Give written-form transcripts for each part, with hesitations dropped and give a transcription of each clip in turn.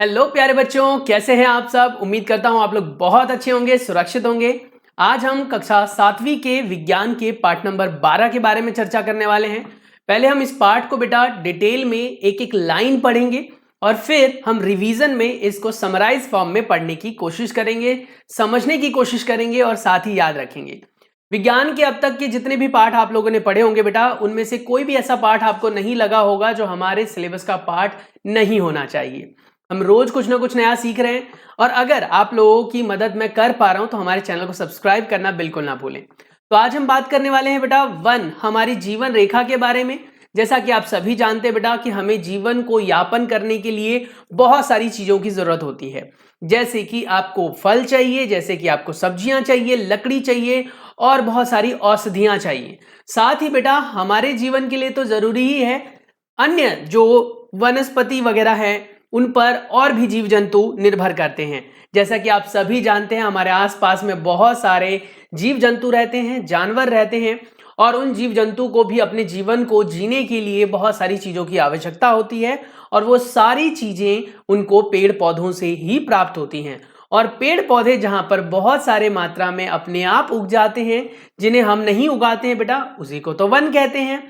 Hello प्यारे बच्चों, कैसे हैं आप सब। उम्मीद करता हूं आप लोग बहुत अच्छे होंगे, सुरक्षित होंगे। आज हम कक्षा 7वीं के विज्ञान के पाठ नंबर 12 के बारे में चर्चा करने वाले हैं। पहले हम इस पाठ को बेटा डिटेल में एक एक लाइन पढ़ेंगे और फिर हम रिवीजन में इसको समराइज फॉर्म में पढ़ने की कोशिश करेंगे, समझने की कोशिश करेंगे और साथ ही याद रखेंगे। विज्ञान के अब तक के जितने भी पाठ आप लोगों ने पढ़े होंगे बेटा, उनमें से कोई भी ऐसा पाठ आपको नहीं लगा होगा जो हमारे सिलेबस का पाठ नहीं होना चाहिए। हम रोज कुछ ना कुछ नया सीख रहे हैं और अगर आप लोगों की मदद मैं कर पा रहा हूं तो हमारे चैनल को सब्सक्राइब करना बिल्कुल ना भूलें। तो आज हम बात करने वाले हैं बेटा वन, हमारी जीवन रेखा के बारे में। जैसा कि आप सभी जानते हैं बेटा कि हमें जीवन को यापन करने के लिए बहुत सारी चीजों की जरूरत होती है। जैसे कि आपको फल चाहिए, जैसे कि आपको सब्जियां चाहिए, लकड़ी चाहिए और बहुत सारी औषधियां चाहिए। साथ ही बेटा हमारे जीवन के लिए तो जरूरी ही है अन्य जो वनस्पति वगैरह हैं उन पर और भी जीव जंतु निर्भर करते हैं। जैसा कि आप सभी जानते हैं हमारे आसपास में बहुत सारे जीव जंतु रहते हैं, जानवर रहते हैं और उन जीव जंतु को भी अपने जीवन को जीने के लिए बहुत सारी चीजों की आवश्यकता होती है और वो सारी चीजें उनको पेड़ पौधों से ही प्राप्त होती हैं। और पेड़ पौधे जहां पर बहुत सारे मात्रा में अपने आप उग जाते हैं, जिन्हें हम नहीं उगाते हैं बेटा, उसी को तो वन कहते हैं।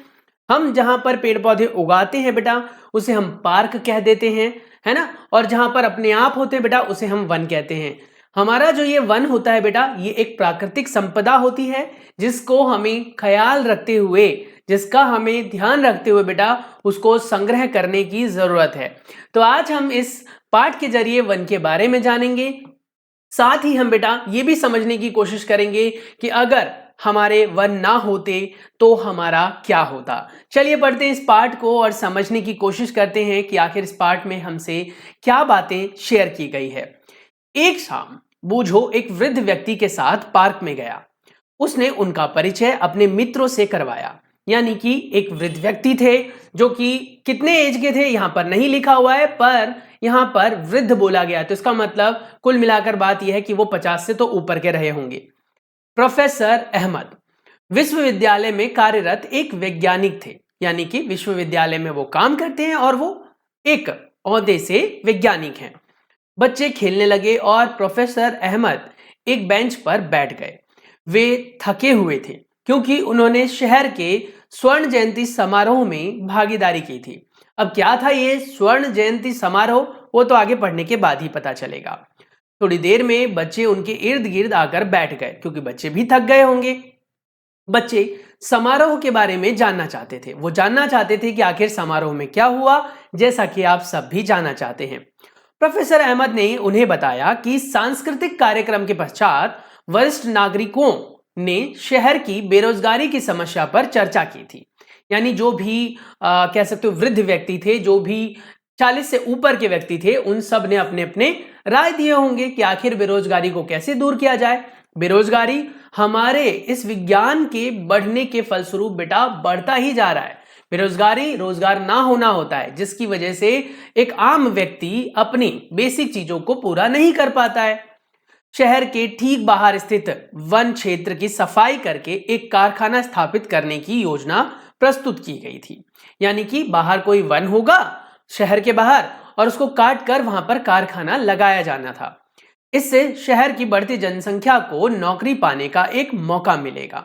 हम जहां पर पेड़ पौधे उगाते हैं बेटा उसे हम पार्क कह देते हैं, है ना। और जहां पर अपने आप होते हैं बेटा उसे हम वन कहते हैं। हमारा जो ये वन होता है बेटा, ये एक प्राकृतिक संपदा होती है जिसको हमें ख्याल रखते हुए, जिसका हमें ध्यान रखते हुए बेटा उसको संग्रह करने की जरूरत है। तो आज हम इस पाठ के जरिए वन के बारे में जानेंगे। साथ ही हम बेटा ये भी समझने की कोशिश करेंगे कि अगर हमारे वन ना होते तो हमारा क्या होता। चलिए पढ़ते हैं इस पाठ को और समझने की कोशिश करते हैं कि आखिर इस पाठ में हमसे क्या बातें शेयर की गई है। एक शाम बूझो एक वृद्ध व्यक्ति के साथ पार्क में गया। उसने उनका परिचय अपने मित्रों से करवाया। यानी कि एक वृद्ध व्यक्ति थे जो कि कितने एज के थे यहां पर नहीं लिखा हुआ है, पर यहां पर वृद्ध बोला गया तो इसका मतलब कुल मिलाकर बात यह है कि वो 50 से तो ऊपर के रहे होंगे। प्रोफेसर अहमद विश्वविद्यालय में कार्यरत एक वैज्ञानिक थे। यानी कि विश्वविद्यालय में वो काम करते हैं और वो एक ओहदे से वैज्ञानिक हैं। बच्चे खेलने लगे और प्रोफेसर अहमद एक बेंच पर बैठ गए। वे थके हुए थे क्योंकि उन्होंने शहर के स्वर्ण जयंती समारोह में भागीदारी की थी। अब क्या था ये स्वर्ण जयंती समारोह, वो तो आगे पढ़ने के बाद ही पता चलेगा। थोड़ी देर में बच्चे उनके इर्द गिर्द आकर बैठ गए क्योंकि बच्चे भी थक गए होंगे। बच्चे समारोह के बारे में जानना चाहते थे। वो जानना चाहते थे कि आखिर समारोह में क्या हुआ, जैसा कि आप सब भी जानना चाहते हैं। प्रोफेसर अहमद ने उन्हें बताया कि सांस्कृतिक कार्यक्रम के पश्चात वरिष्ठ नागरिकों ने शहर की बेरोजगारी की समस्या पर चर्चा की थी। यानी जो भी कह सकते हो वृद्ध व्यक्ति थे, जो भी 40 से ऊपर के व्यक्ति थे, उन सब ने अपने अपने राय दिए होंगे कि आखिर बेरोजगारी को कैसे दूर किया जाए। बेरोजगारी हमारे इस विज्ञान के बढ़ने के फलस्वरूप बेटा बढ़ता ही जा रहा है। बेरोजगारी रोजगार ना होना होता है जिसकी वजह से एक आम व्यक्ति अपनी बेसिक चीजों को पूरा नहीं कर पाता है। शहर के ठीक बाहर स्थित वन क्षेत्र की सफाई करके एक कारखाना स्थापित करने की योजना प्रस्तुत की गई थी। यानी कि बाहर कोई वन होगा शहर के बाहर और उसको काट कर वहां पर कारखाना लगाया जाना था। इससे शहर की बढ़ती जनसंख्या को नौकरी पाने का एक मौका मिलेगा।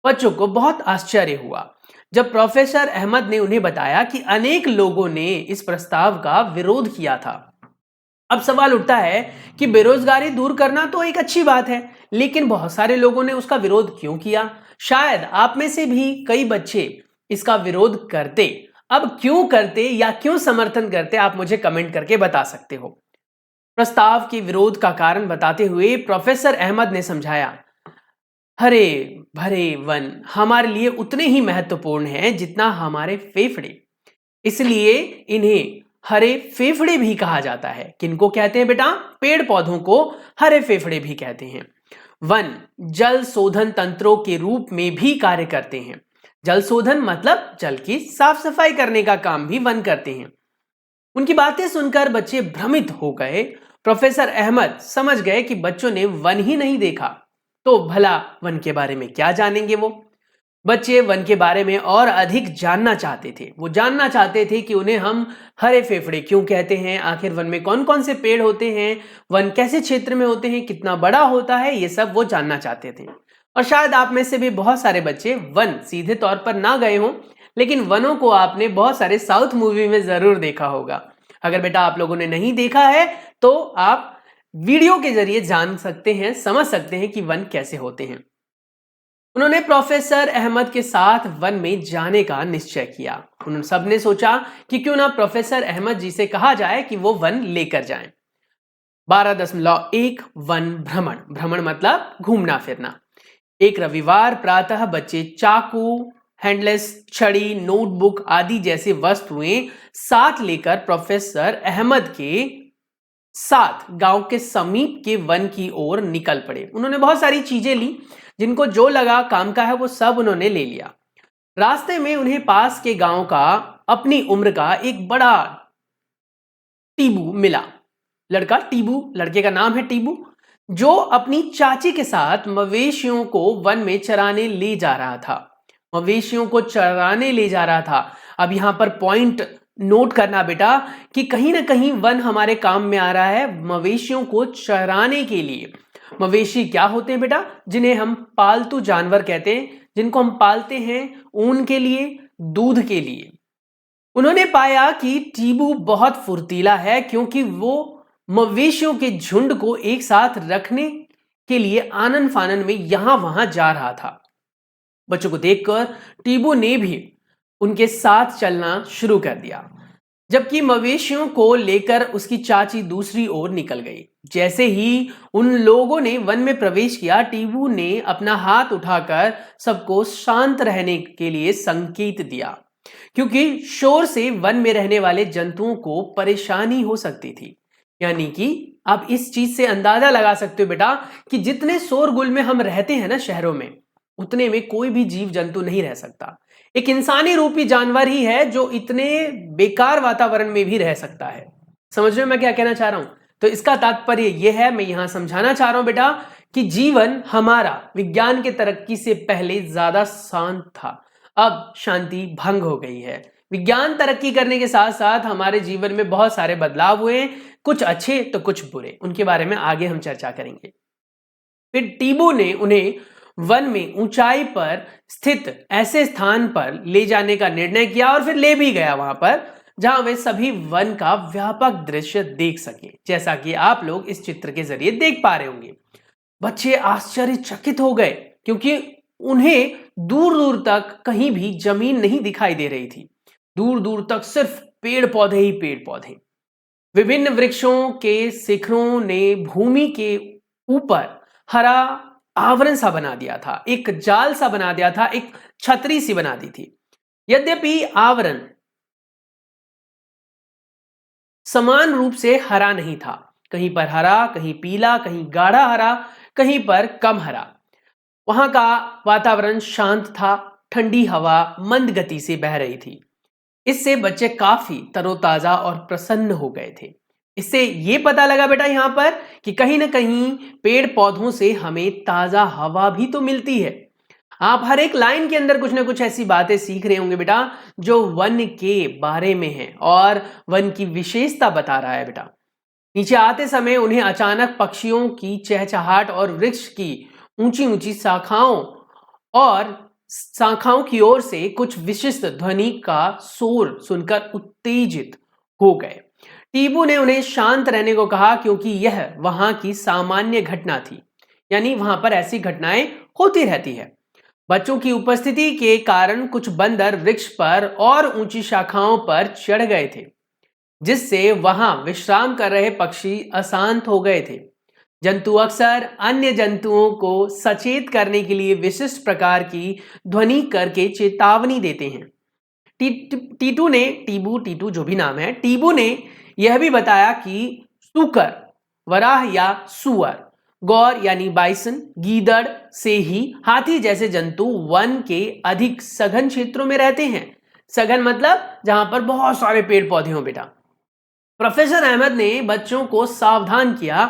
बच्चों को बहुत आश्चर्य हुआ जब प्रोफेसर अहमद ने उन्हें बताया कि अनेक लोगों ने इस प्रस्ताव का विरोध किया था। अब सवाल उठता है कि बेरोजगारी दूर करना तो एक अच्छी बात है, लेकिन बहुत सारे लोगों ने उसका विरोध क्यों किया। शायद आप में से भी कई बच्चे इसका विरोध करते। अब क्यों करते या क्यों समर्थन करते, आप मुझे कमेंट करके बता सकते हो। प्रस्ताव के विरोध का कारण बताते हुए प्रोफेसर अहमद ने समझाया, हरे भरे वन हमारे लिए उतने ही महत्वपूर्ण हैं जितना हमारे फेफड़े। इसलिए इन्हें हरे फेफड़े भी कहा जाता है। किनको कहते हैं बेटा? पेड़ पौधों को हरे फेफड़े भी कहते हैं। वन जल शोधन तंत्रों के रूप में भी कार्य करते हैं। जल शोधन मतलब जल की साफ सफाई करने का काम भी वन करते हैं। उनकी बातें सुनकर बच्चे भ्रमित हो गए। प्रोफेसर अहमद समझ गए कि बच्चों ने वन ही नहीं देखा तो भला वन के बारे में क्या जानेंगे वो। बच्चे वन के बारे में और अधिक जानना चाहते थे। वो जानना चाहते थे कि उन्हें हम हरे फेफड़े क्यों कहते हैं, आखिर वन में कौन कौन से पेड़ होते हैं, वन कैसे क्षेत्र में होते हैं, कितना बड़ा होता है, ये सब वो जानना चाहते थे। और शायद आप में से भी बहुत सारे बच्चे वन सीधे तौर पर ना गए हों, लेकिन वनों को आपने बहुत सारे साउथ मूवी में जरूर देखा होगा। अगर बेटा आप लोगों ने नहीं देखा है तो आप वीडियो के जरिए जान सकते हैं, समझ सकते हैं कि वन कैसे होते हैं। उन्होंने प्रोफेसर अहमद के साथ वन में जाने का निश्चय किया। उन सबने सोचा कि क्यों ना प्रोफेसर अहमद जी से कहा जाए कि वो वन लेकर जाएं। 12.1 वन भ्रमण। भ्रमण मतलब घूमना फिरना। एक रविवार प्रातः बच्चे चाकू, हैंडलेस छड़ी, नोटबुक आदि जैसी वस्तुएं साथ लेकर प्रोफेसर अहमद के साथ गांव के समीप के वन की ओर निकल पड़े। उन्होंने बहुत सारी चीजें ली, जिनको जो लगा काम का है वो सब उन्होंने ले लिया। रास्ते में उन्हें पास के गांव का अपनी उम्र का एक बड़ा टीबू मिला। लड़का टीबू, लड़के का नाम है टीबू, जो अपनी चाची के साथ मवेशियों को वन में चराने ले जा रहा था। मवेशियों को चराने ले जा रहा था। अब यहां पर पॉइंट नोट करना बेटा कि कहीं ना कहीं वन हमारे काम में आ रहा है मवेशियों को चराने के लिए। मवेशी क्या होते हैं बेटा? जिन्हें हम पालतू जानवर कहते हैं, जिनको हम पालते हैं ऊन के लिए, दूध के लिए। उन्होंने पाया कि टीबू बहुत फुर्तीला है, क्योंकि वो मवेशियों के झुंड को एक साथ रखने के लिए आनन फानन में यहां वहां जा रहा था। बच्चों को देखकर टीबू ने भी उनके साथ चलना शुरू कर दिया, जबकि मवेशियों को लेकर उसकी चाची दूसरी ओर निकल गई। जैसे ही उन लोगों ने वन में प्रवेश किया, टीबू ने अपना हाथ उठाकर सबको शांत रहने के लिए संकेत दिया, क्योंकि शोर से वन में रहने वाले जंतुओं को परेशानी हो सकती थी। यानी कि आप इस चीज से अंदाजा लगा सकते हो बेटा कि जितने शोरगुल में हम रहते हैं ना शहरों में, उतने में कोई भी जीव जंतु नहीं रह सकता। एक इंसानी रूपी जानवर ही है जो इतने बेकार वातावरण में भी रह सकता है। समझ रहे हो मैं क्या कहना चाह रहा हूं? तो इसका तात्पर्य यह है, मैं यहां समझाना चाह रहा हूं बेटा कि जीवन हमारा विज्ञान के तरक्की से पहले ज्यादा शांत था। अब शांति भंग हो गई है। विज्ञान तरक्की करने के साथ साथ हमारे जीवन में बहुत सारे बदलाव हुए, कुछ अच्छे तो कुछ बुरे। उनके बारे में आगे हम चर्चा करेंगे। फिर टीबू ने उन्हें वन में ऊंचाई पर स्थित ऐसे स्थान पर ले जाने का निर्णय किया और फिर ले भी गया वहां पर, जहां वे सभी वन का व्यापक दृश्य देख सके, जैसा कि आप लोग इस चित्र के जरिए देख पा रहे होंगे। बच्चे आश्चर्यचकित हो गए, क्योंकि उन्हें दूर दूर तक कहीं भी जमीन नहीं दिखाई दे रही थी। दूर दूर तक सिर्फ पेड़ पौधे ही पेड़ पौधे। विभिन्न वृक्षों के शिखरों ने भूमि के ऊपर हरा आवरण सा बना दिया था, एक जाल सा बना दिया था, एक छतरी सी बना दी थी। यद्यपि आवरण समान रूप से हरा नहीं था, कहीं पर हरा, कहीं पीला, कहीं गाढ़ा हरा, कहीं पर कम हरा। वहां का वातावरण शांत था, ठंडी हवा मंद गति से बह रही थी। इससे बच्चे काफी तरोताजा और प्रसन्न हो गए थे। इससे ये पता लगा बेटा यहां पर कि कहीं ना कहीं पेड़ पौधों से हमें ताजा हवा भी तो मिलती है। आप हर एक लाइन के अंदर कुछ ना कुछ ऐसी बातें सीख रहे होंगे बेटा जो वन के बारे में है और वन की विशेषता बता रहा है बेटा। नीचे आते समय उन्हें अचानक पक्षियों की चहचहाट और वृक्ष की ऊंची ऊंची शाखाओं की ओर से कुछ विशिष्ट ध्वनि का शोर सुनकर उत्तेजित हो गए। टीबू ने उन्हें शांत रहने को कहा, क्योंकि यह वहां की सामान्य घटना थी, यानी वहां पर ऐसी घटनाएं होती रहती है। बच्चों की उपस्थिति के कारण कुछ बंदर वृक्ष पर और ऊंची शाखाओं पर चढ़ गए थे, जिससे वहां विश्राम कर रहे पक्षी अशांत हो गए थे। जंतु अक्सर अन्य जंतुओं को सचेत करने के लिए विशिष्ट प्रकार की ध्वनि करके चेतावनी देते हैं। टीबू जो भी नाम है, टीबू ने यह भी बताया कि सूकर, वराह या सुअर, गौर यानी बाइसन, गीदड़ से ही हाथी जैसे जंतु वन के अधिक सघन क्षेत्रों में रहते हैं। सघन मतलब जहां पर बहुत सारे पेड़ पौधे हों बेटा। प्रोफेसर अहमद ने बच्चों को सावधान किया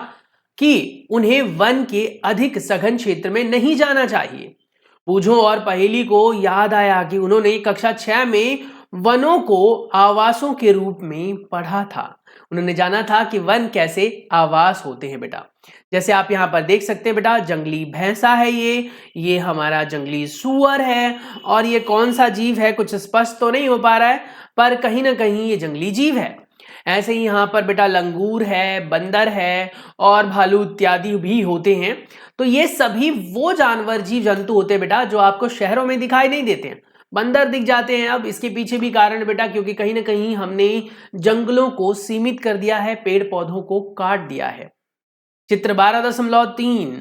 कि उन्हें वन के अधिक सघन क्षेत्र में नहीं जाना चाहिए। बूझों और पहेली को याद आया कि उन्होंने कक्षा 6 में वनों को आवासों के रूप में पढ़ा था। उन्होंने जाना था कि वन कैसे आवास होते हैं बेटा। जैसे आप यहाँ पर देख सकते हैं बेटा, जंगली भैंसा है ये हमारा जंगली सूअर है, और ये कौन सा जीव है कुछ स्पष्ट तो नहीं हो पा रहा है, पर कहीं ना कहीं ये जंगली जीव है। ऐसे ही यहाँ पर बेटा लंगूर है, बंदर है और भालू इत्यादि भी होते हैं। तो ये सभी वो जानवर जीव जंतु होते हैं बेटा जो आपको शहरों में दिखाई नहीं देते हैं। बंदर दिख जाते हैं, अब इसके पीछे भी कारण है बेटा, क्योंकि कहीं ना कहीं हमने जंगलों को सीमित कर दिया है, पेड़ पौधों को काट दिया है। चित्र 12.3।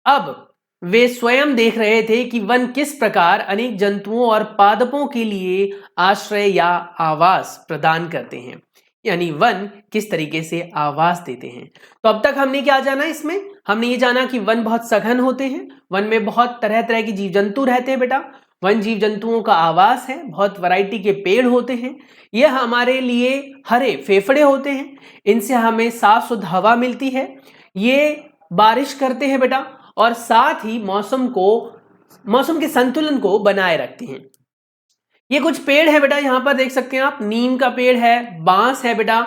अब वे स्वयं देख रहे थे कि वन किस प्रकार अनेक जंतुओं और पादपों के लिए आश्रय या आवास प्रदान करते हैं, यानी वन किस तरीके से आवास देते हैं। तो अब तक हमने क्या जाना, इसमें हमने ये जाना कि वन बहुत सघन होते हैं, वन में बहुत तरह तरह के जीव जंतु रहते हैं बेटा, वन जीव जंतुओं का आवास है, बहुत वैरायटी के पेड़ होते हैं, ये हमारे लिए हरे फेफड़े होते हैं, इनसे हमें साफ शुद्ध हवा मिलती है, ये बारिश करते हैं बेटा, और साथ ही मौसम के संतुलन को बनाए रखते हैं। ये कुछ पेड़ है बेटा, यहां पर देख सकते हैं आप, नीम का पेड़ है, बांस है बेटा,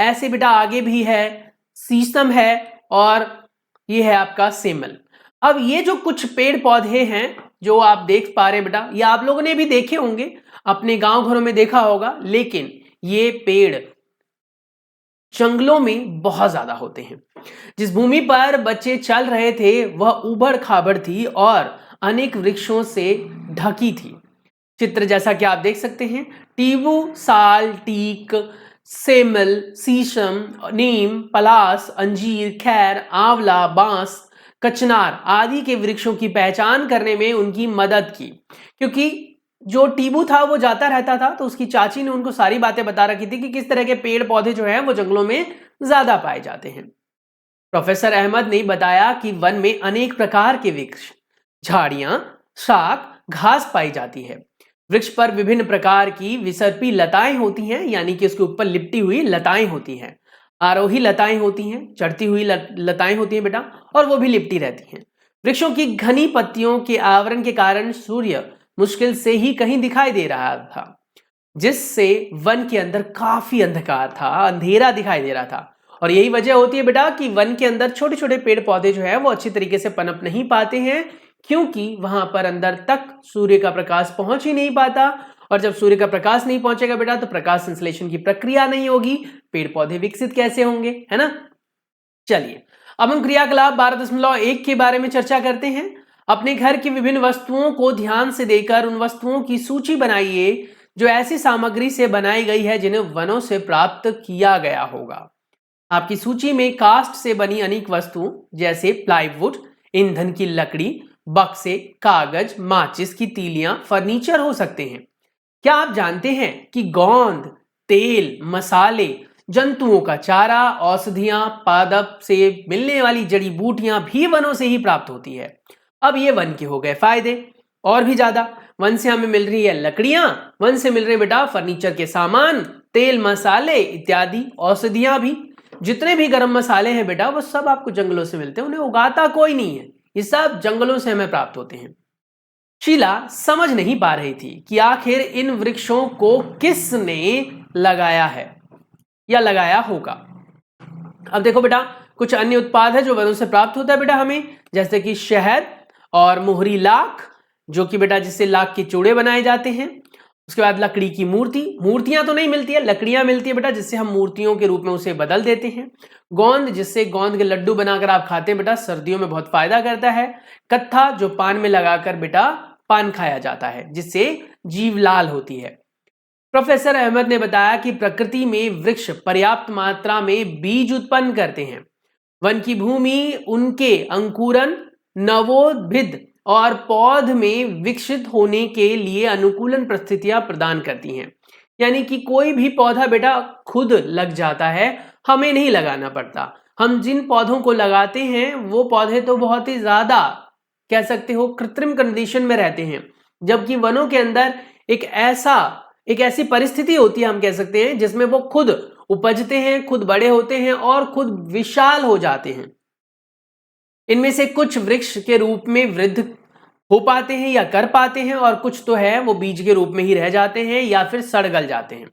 ऐसे बेटा आगे भी है, शीशम है, और ये है आपका सेमल। अब ये जो कुछ पेड़ पौधे हैं जो आप देख पा रहे हैं बेटा, ये आप लोगों ने भी देखे होंगे, अपने गांव घरों में देखा होगा, लेकिन ये पेड़ जंगलों में बहुत ज्यादा होते हैं। जिस भूमि पर बच्चे चल रहे थे वह उबड़ खाबड़ थी और अनेक वृक्षों से ढकी थी। चित्र जैसा कि आप देख सकते हैं, टीबू, साल, टीक, सेमल, शीशम, नीम, पलास, अंजीर, खैर, आंवला, बांस, कचनार आदि के वृक्षों की पहचान करने में उनकी मदद की। क्योंकि जो टीबू था वो जाता रहता था, तो उसकी चाची ने उनको सारी बातें बता रखी थी कि किस तरह के पेड़ पौधे जो हैं वो जंगलों में ज्यादा पाए जाते हैं। प्रोफेसर अहमद ने बताया कि वन में अनेक प्रकार के वृक्ष, झाड़ियां, शाक, घास पाई जाती है। वृक्ष पर विभिन्न प्रकार की विसर्पी लताएं होती हैं, यानी कि उसके ऊपर लिपटी हुई लताएं होती हैं। आरोही लताएं होती हैं, चढ़ती हुई लताएं होती हैं बेटा, और वो भी लिपटी रहती हैं। वृक्षों की घनी पत्तियों के आवरण के कारण सूर्य मुश्किल से ही कहीं दिखाई दे रहा था, जिससे वन के अंदर काफी अंधकार था, अंधेरा दिखाई दे रहा था। और यही वजह होती है बेटा कि वन के अंदर छोटे छोटे पेड़ पौधे जो है वो अच्छी तरीके से पनप नहीं पाते हैं, क्योंकि वहां पर अंदर तक सूर्य का प्रकाश पहुंच ही नहीं पाता, और जब सूर्य का प्रकाश नहीं पहुंचेगा बेटा तो प्रकाश संश्लेषण की प्रक्रिया नहीं होगी, पेड़ पौधे विकसित कैसे होंगे, है ना। चलिए अब हम क्रियाकलाप 12.1 के बारे में चर्चा करते हैं। अपने घर की विभिन्न वस्तुओं को ध्यान से देखकर उन वस्तुओं की सूची बनाइए जो ऐसी सामग्री से बनाई गई है जिन्हें वनों से प्राप्त किया गया होगा। आपकी सूची में कास्ट से बनी अनेक वस्तुओं जैसे प्लाईवुड, ईंधन की लकड़ी, बक्से, कागज, माचिस की तीलियां, फर्नीचर हो सकते हैं। क्या आप जानते हैं कि गोंद, तेल, मसाले, जंतुओं का चारा, औषधियां, पादप से मिलने वाली जड़ी बूटियां भी वनों से ही प्राप्त होती है। अब ये वन के हो गए फायदे, और भी ज्यादा। वन से हमें मिल रही है लकड़ियां, वन से मिल रहे बेटा फर्नीचर के सामान, तेल, मसाले इत्यादि, औषधियां भी। जितने भी गरम मसाले हैं बेटा वो सब आपको जंगलों से मिलते हैं, उन्हें उगाता कोई नहीं है, ये सब जंगलों से हमें प्राप्त होते हैं। शीला समझ नहीं पा रही थी कि आखिर इन वृक्षों को किसने लगाया है या लगाया होगा। अब देखो बेटा, कुछ अन्य उत्पाद है जो वनों से प्राप्त होता है बेटा हमें, जैसे कि शहद और मोहरी लाख, जो कि बेटा जिससे लाख के चूड़े बनाए जाते हैं। उसके बाद लकड़ी की मूर्तियां तो नहीं मिलती है, लकड़ियां मिलती है बेटा, जिससे हम मूर्तियों के रूप में उसे बदल देते हैं। गोंद, जिससे गोंद के लड्डू बनाकर आप खाते हैं बेटा, सर्दियों में बहुत फायदा करता है। कत्था, जो पान में लगाकर बेटा पान खाया जाता है, जिससे जीव लाल होती है। प्रोफेसर अहमद ने बताया कि प्रकृति में वृक्ष पर्याप्त मात्रा में बीज उत्पन्न करते हैं। वन की भूमि उनके अंकुरन, नवोद्भिद और पौध में विकसित होने के लिए अनुकूलन परिस्थितियां प्रदान करती हैं। यानी कि कोई भी पौधा बेटा खुद लग जाता है, हमें नहीं लगाना पड़ता। हम जिन पौधों को लगाते हैं वो पौधे तो बहुत ही ज्यादा कह सकते हो कृत्रिम कंडीशन में रहते हैं, जबकि वनों के अंदर एक ऐसी परिस्थिति होती है, हम कह सकते हैं, जिसमें वो खुद उपजते हैं, खुद बड़े होते हैं और खुद विशाल हो जाते हैं। इनमें से कुछ वृक्ष के रूप में वृद्ध हो पाते हैं या कर पाते हैं, और कुछ तो है वो बीज के रूप में ही रह जाते हैं या फिर सड़ गल जाते हैं।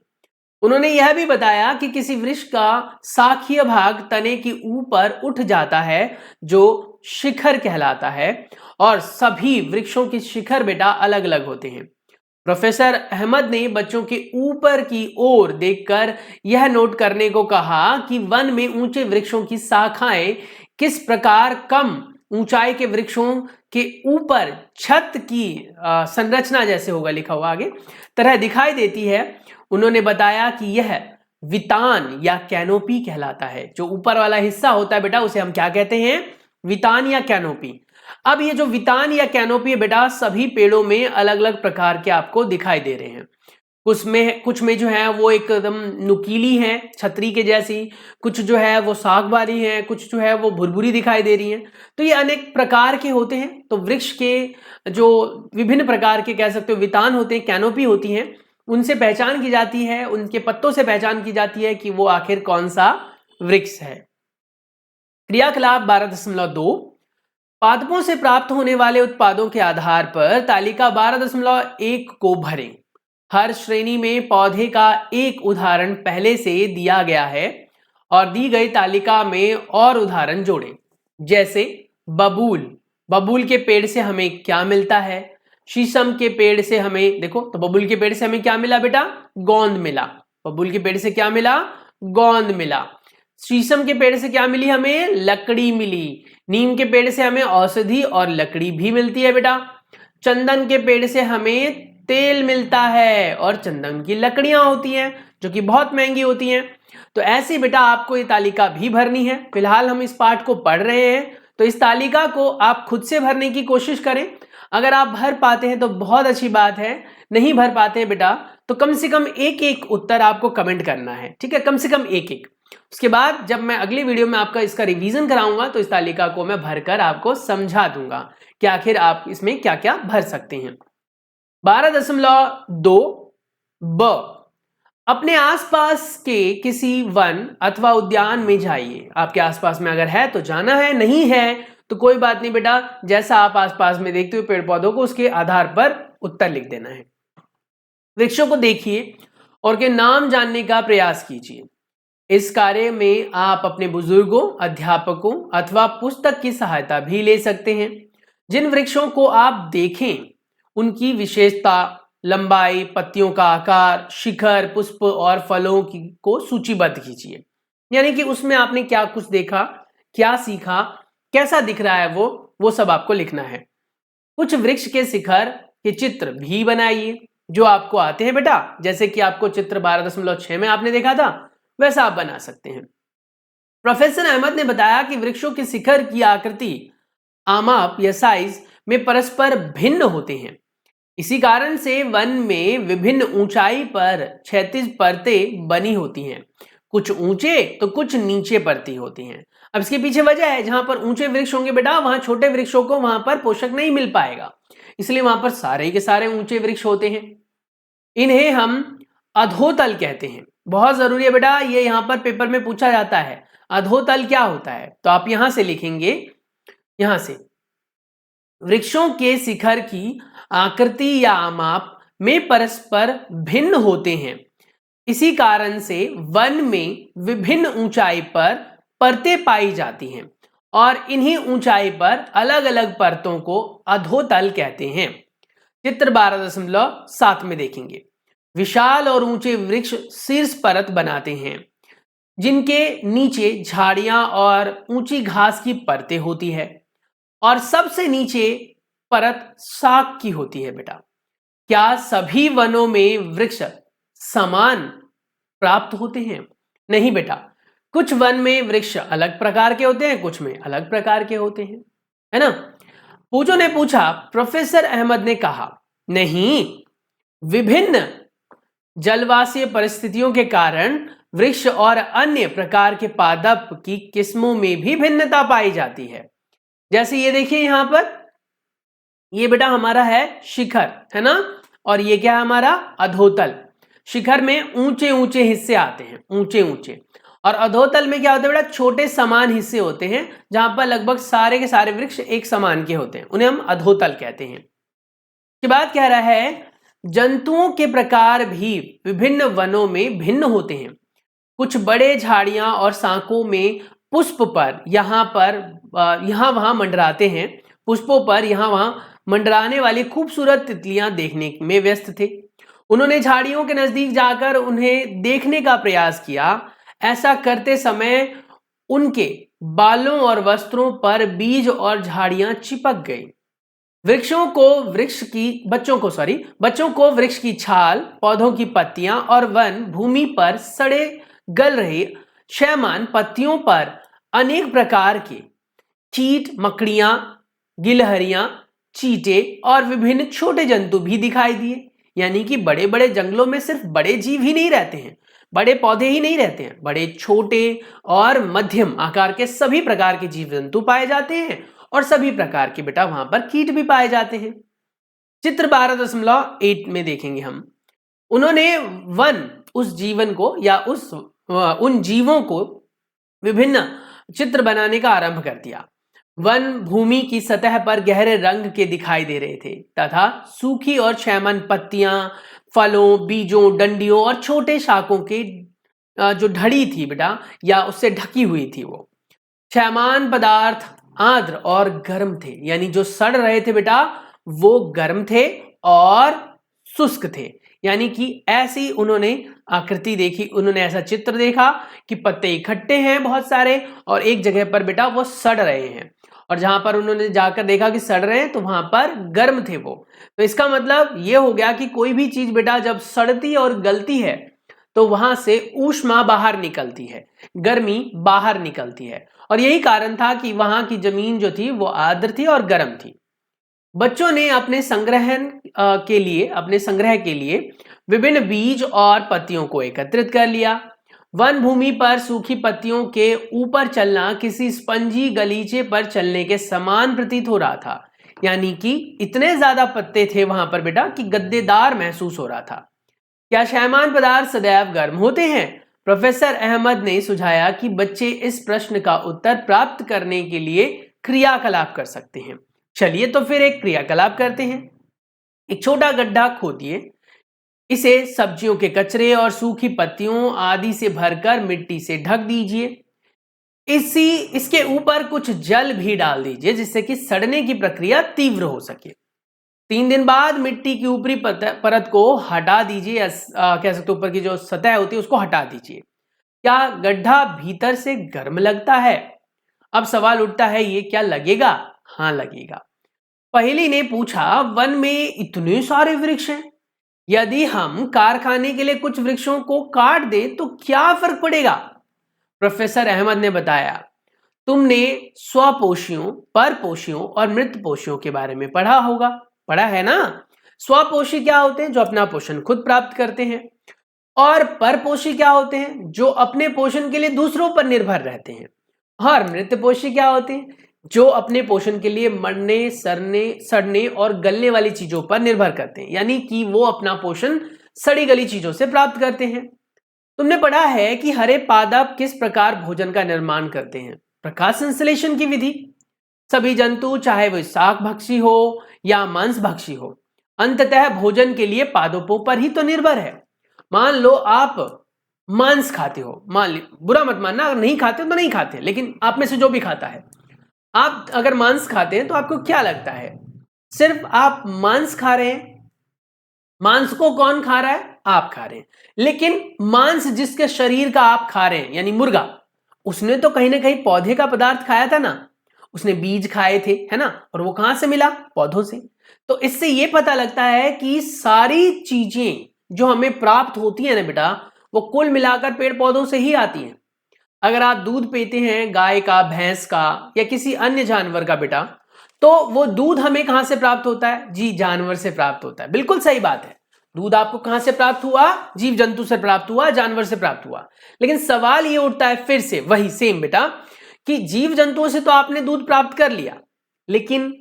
उन्होंने यह भी बताया कि किसी वृक्ष का शाखीय भाग तने के ऊपर उठ जाता है जो शिखर कहलाता है, और सभी वृक्षों की शिखर बेटा अलग अलग होते हैं। प्रोफेसर अहमद ने बच्चों के ऊपर की ओर देखकर यह नोट करने को कहा कि वन में ऊंचे वृक्षों की शाखाएं किस प्रकार कम ऊंचाई के वृक्षों के ऊपर छत की संरचना, जैसे होगा लिखा हुआ आगे, तरह दिखाई देती है। उन्होंने बताया कि यह वितान या कैनोपी कहलाता है। जो ऊपर वाला हिस्सा होता है बेटा उसे हम क्या कहते हैं? वितान या कैनोपी। अब ये जो वितान या कैनोपी है बेटा सभी पेड़ों में अलग अलग प्रकार के आपको दिखाई दे रहे हैं। कुछ में जो है वो एकदम नुकीली है छतरी के जैसी, कुछ जो है वो साग वाली है, कुछ जो है वो भुरभुरी दिखाई दे रही है। तो ये अनेक प्रकार के होते हैं। तो वृक्ष के जो विभिन्न प्रकार के कह सकते हो वितान होते हैं, कैनोपी होती हैं, उनसे पहचान की जाती है, उनके पत्तों से पहचान की जाती है कि वो आखिर कौन सा वृक्ष है। क्रियाकलाप 12.2 पादपों से प्राप्त होने वाले उत्पादों के आधार पर तालिका 12.1 को भरें। हर श्रेणी में पौधे का एक उदाहरण पहले से दिया गया है और दी गई तालिका में और उदाहरण जोड़ें। जैसे बबूल, बबूल के पेड़ से हमें क्या मिलता है? शीशम के पेड़ से हमें, देखो तो बबूल के पेड़ से हमें क्या मिला बेटा? गोंद मिला। बबूल के पेड़ से क्या मिला? गोंद मिला। शीशम के पेड़ से क्या मिली हमें? लकड़ी मिली। नीम के पेड़ से हमें औषधि और लकड़ी भी मिलती है बेटा। चंदन के पेड़ से हमें तेल मिलता है और चंदन की लकड़ियां होती हैं जो कि बहुत महंगी होती हैं। तो ऐसी बेटा आपको ये तालिका भी भरनी है। फिलहाल हम इस पाठ को पढ़ रहे हैं तो इस तालिका को आप खुद से भरने की कोशिश करें। अगर आप भर पाते हैं तो बहुत अच्छी बात है, नहीं भर पाते हैं बेटा तो कम से कम एक एक उत्तर आपको कमेंट करना है, ठीक है? कम से कम एक एक। उसके बाद जब मैं अगली वीडियो में आपका इसका रिवीजन कराऊंगा तो इस तालिका को मैं भरकर आपको समझा दूंगा कि आखिर आप इसमें क्या क्या भर सकते हैं। 12.2 ब अपने आसपास के किसी वन अथवा उद्यान में जाइए। आपके आसपास में अगर है तो जाना है, नहीं है तो कोई बात नहीं बेटा, जैसा आप आसपास में देखते हुए पेड़ पौधों को उसके आधार पर उत्तर लिख देना है। वृक्षों को देखिए और के नाम जानने का प्रयास कीजिए। इस कार्य में आप अपने बुजुर्गों, अध्यापकों अथवा पुस्तक की सहायता भी ले सकते हैं। जिन वृक्षों को आप देखें उनकी विशेषता, लंबाई, पत्तियों का आकार, शिखर, पुष्प और फलों को सूचीबद्ध कीजिए। यानी कि उसमें आपने क्या कुछ देखा, क्या सीखा, कैसा दिख रहा है वो सब आपको लिखना है। कुछ वृक्ष के शिखर के चित्र भी बनाइए जो आपको आते हैं बेटा, जैसे कि आपको चित्र 12.6 में आपने देखा था वैसा आप बना सकते हैं। प्रोफेसर अहमद ने बताया कि वृक्षों के शिखर की आकृति, आमाप या साइज में परस्पर भिन्न होते हैं। इसी कारण से वन में विभिन्न ऊंचाई पर क्षैतिज परतें बनी होती हैं। कुछ ऊंचे तो कुछ नीचे परती होती हैं। अब इसके पीछे वजह है, जहां पर ऊंचे वृक्ष होंगे बेटा वहां छोटे वृक्षों को वहां पर पोषक नहीं मिल पाएगा, इसलिए वहां पर सारे के सारे ऊंचे वृक्ष होते हैं। इन्हें हम अधोतल कहते हैं। बहुत जरूरी है बेटा, ये यहां पर पेपर में पूछा जाता है अधोतल क्या होता है, तो आप यहां से लिखेंगे, यहां से वृक्षों के शिखर की आकृति या आमाप में परस्पर भिन्न होते हैं। इसी कारण से वन में विभिन्न ऊंचाई पर परतें पाई जाती हैं और इन्हीं ऊंचाई पर अलग अलग परतों को अधोतल कहते हैं। चित्र 12.7 में देखेंगे, विशाल और ऊंचे वृक्ष शीर्ष परत बनाते हैं जिनके नीचे झाड़ियां और ऊंची घास की परतें होती है और सबसे नीचे परत शाक की होती है बेटा। क्या सभी वनों में वृक्ष समान प्राप्त होते हैं? नहीं बेटा, कुछ वन में वृक्ष अलग प्रकार के होते हैं, कुछ में अलग प्रकार के होते हैं, है ना? पूजो ने पूछा। प्रोफेसर अहमद ने कहा, नहीं, विभिन्न जलवासीय परिस्थितियों के कारण वृक्ष और अन्य प्रकार के पादप की किस्मों में भी भिन्नता पाई जाती है। जैसे ये देखिए यहां पर, ये बेटा हमारा है शिखर, है ना, और ये क्या है हमारा अधोतल। शिखर में ऊंचे ऊंचे हिस्से आते हैं, ऊंचे ऊंचे, और अधोतल में क्या होता है बेटा, छोटे समान हिस्से होते हैं जहां पर लगभग सारे के सारे वृक्ष एक समान के होते हैं, उन्हें हम अधोतल कहते हैं। के बाद कह रहा है जंतुओं के प्रकार भी विभिन्न वनों में भिन्न होते हैं। कुछ बड़े झाड़ियां और शाखों में पुष्प पर यहाँ वहां मंडराते हैं, पुष्पों पर यहाँ वहां मंडराने वाली खूबसूरत तितलियां देखने में व्यस्त थे। उन्होंने झाड़ियों के नजदीक जाकर उन्हें देखने का प्रयास किया। ऐसा करते समय उनके बालों और वस्त्रों पर बीज और झाड़ियां चिपक गई। बच्चों को वृक्ष की छाल, पौधों की पत्तियां और वन भूमि पर सड़े गल रहे क्षयमान पत्तियों पर अनेक प्रकार के कीट, मकड़ियां, गिलहरियां, चींटे और विभिन्न छोटे जंतु भी दिखाई दिए। यानी कि बड़े बड़े जंगलों में सिर्फ बड़े जीव ही नहीं रहते हैं, बड़े पौधे ही नहीं रहते हैं, बड़े छोटे और मध्यम आकार के सभी प्रकार के जीव जंतु पाए जाते हैं और सभी प्रकार के बेटा वहां पर कीट भी पाए जाते हैं। चित्र 12.8 में देखेंगे हम, उन्होंने उन जीवों को विभिन्न चित्र बनाने का आरंभ कर दिया। वन भूमि की सतह पर गहरे रंग के दिखाई दे रहे थे तथा सूखी और क्षयमान पत्तियां, फलों, बीजों, डंडियों और छोटे शाखों के जो ढड़ी थी बेटा या उससे ढकी हुई थी, वो क्षयमान पदार्थ आर्द्र और गर्म थे। यानी जो सड़ रहे थे बेटा वो गर्म थे और शुष्क थे। यानी कि ऐसी उन्होंने आकृति देखी, उन्होंने ऐसा चित्र देखा कि पत्ते इकट्ठे हैं बहुत सारे और एक जगह पर बेटा वो सड़ रहे हैं, और जहां पर उन्होंने जाकर देखा कि सड़ रहे हैं तो वहां पर गर्म थे वो। तो इसका मतलब ये हो गया कि कोई भी चीज बेटा जब सड़ती और गलती है तो वहां से ऊष्मा बाहर निकलती है, गर्मी बाहर निकलती है, और यही कारण था कि वहां की जमीन जो थी वो आर्द्र थी और गर्म थी। बच्चों ने अपने संग्रह के लिए विभिन्न बीज और पत्तियों को एकत्रित कर लिया। वन भूमि पर सूखी पत्तियों के ऊपर चलना किसी स्पंजी गलीचे पर चलने के समान प्रतीत हो रहा था। यानी कि इतने ज्यादा पत्ते थे वहां पर बेटा कि गद्देदार महसूस हो रहा था। क्या क्षयमान पदार्थ सदैव गर्म होते हैं? प्रोफेसर अहमद ने सुझाया कि बच्चे इस प्रश्न का उत्तर प्राप्त करने के लिए क्रियाकलाप कर सकते हैं। चलिए तो फिर एक क्रियाकलाप करते हैं। एक छोटा गड्ढा खोदिए, इसे सब्जियों के कचरे और सूखी पत्तियों आदि से भरकर मिट्टी से ढक दीजिए। इसके ऊपर कुछ जल भी डाल दीजिए जिससे कि सड़ने की प्रक्रिया तीव्र हो सके। 3 दिन बाद मिट्टी की ऊपरी परत को हटा दीजिए, या कह सकते ऊपर की जो सतह होती है उसको हटा दीजिए। क्या गड्ढा भीतर से गर्म लगता है? अब सवाल उठता है, ये क्या लगेगा? हाँ लगेगा। पहेली ने पूछा, वन में इतने सारे वृक्ष हैं, यदि हम कारखाने के लिए कुछ वृक्षों को काट दें तो क्या फर्क पड़ेगा? प्रोफेसर अहमद ने बताया, तुमने स्वपोषियों, परपोषियों और मृतपोषियों के बारे में पढ़ा है ना। स्वपोषी क्या होते हैं? जो अपना पोषण खुद प्राप्त करते हैं। और परपोषी क्या होते हैं? जो अपने पोषण के लिए दूसरों पर निर्भर रहते हैं। और मृतपोषी क्या होते हैं? जो अपने पोषण के लिए मरने, सड़ने और गलने वाली चीजों पर निर्भर करते हैं। यानी कि वो अपना पोषण सड़ी गली चीजों से प्राप्त करते हैं। तुमने पढ़ा है कि हरे पादप किस प्रकार भोजन का निर्माण करते हैं? प्रकाश संश्लेषण की विधि। सभी जंतु, चाहे वो शाक भक्षी हो या मांस भक्षी हो, अंततः भोजन के लिए पादपों पर ही तो निर्भर है। मान लो आप मांस खाते हो, मान ली, बुरा मत मानना, अगर नहीं खाते हो तो नहीं खाते, लेकिन आप में से जो भी खाता है, आप अगर मांस खाते हैं तो आपको क्या लगता है? सिर्फ आप मांस खा रहे हैं। मांस को कौन खा रहा है? आप खा रहे हैं। लेकिन मांस जिसके शरीर का आप खा रहे हैं, यानी मुर्गा, उसने तो कहीं ना कहीं पौधे का पदार्थ खाया था ना, उसने बीज खाए थे, है ना, और वो कहां से मिला? पौधों से। तो इससे ये पता लगता है कि सारी चीजें जो हमें प्राप्त होती है ना बेटा, वो कुल मिलाकर पेड़ पौधों से ही आती हैं। अगर आप दूध पीते हैं गाय का, भैंस का या किसी अन्य जानवर का बेटा, तो वो दूध हमें कहां से प्राप्त होता है? जी, जानवर से प्राप्त होता है। बिल्कुल सही बात है। दूध आपको कहां से प्राप्त हुआ? जीव जंतु से प्राप्त हुआ, जानवर से प्राप्त हुआ। लेकिन सवाल ये उठता है फिर से वही सेम बेटा, कि जीव जंतुओं से तो आपने दूध प्राप्त कर लिया, लेकिन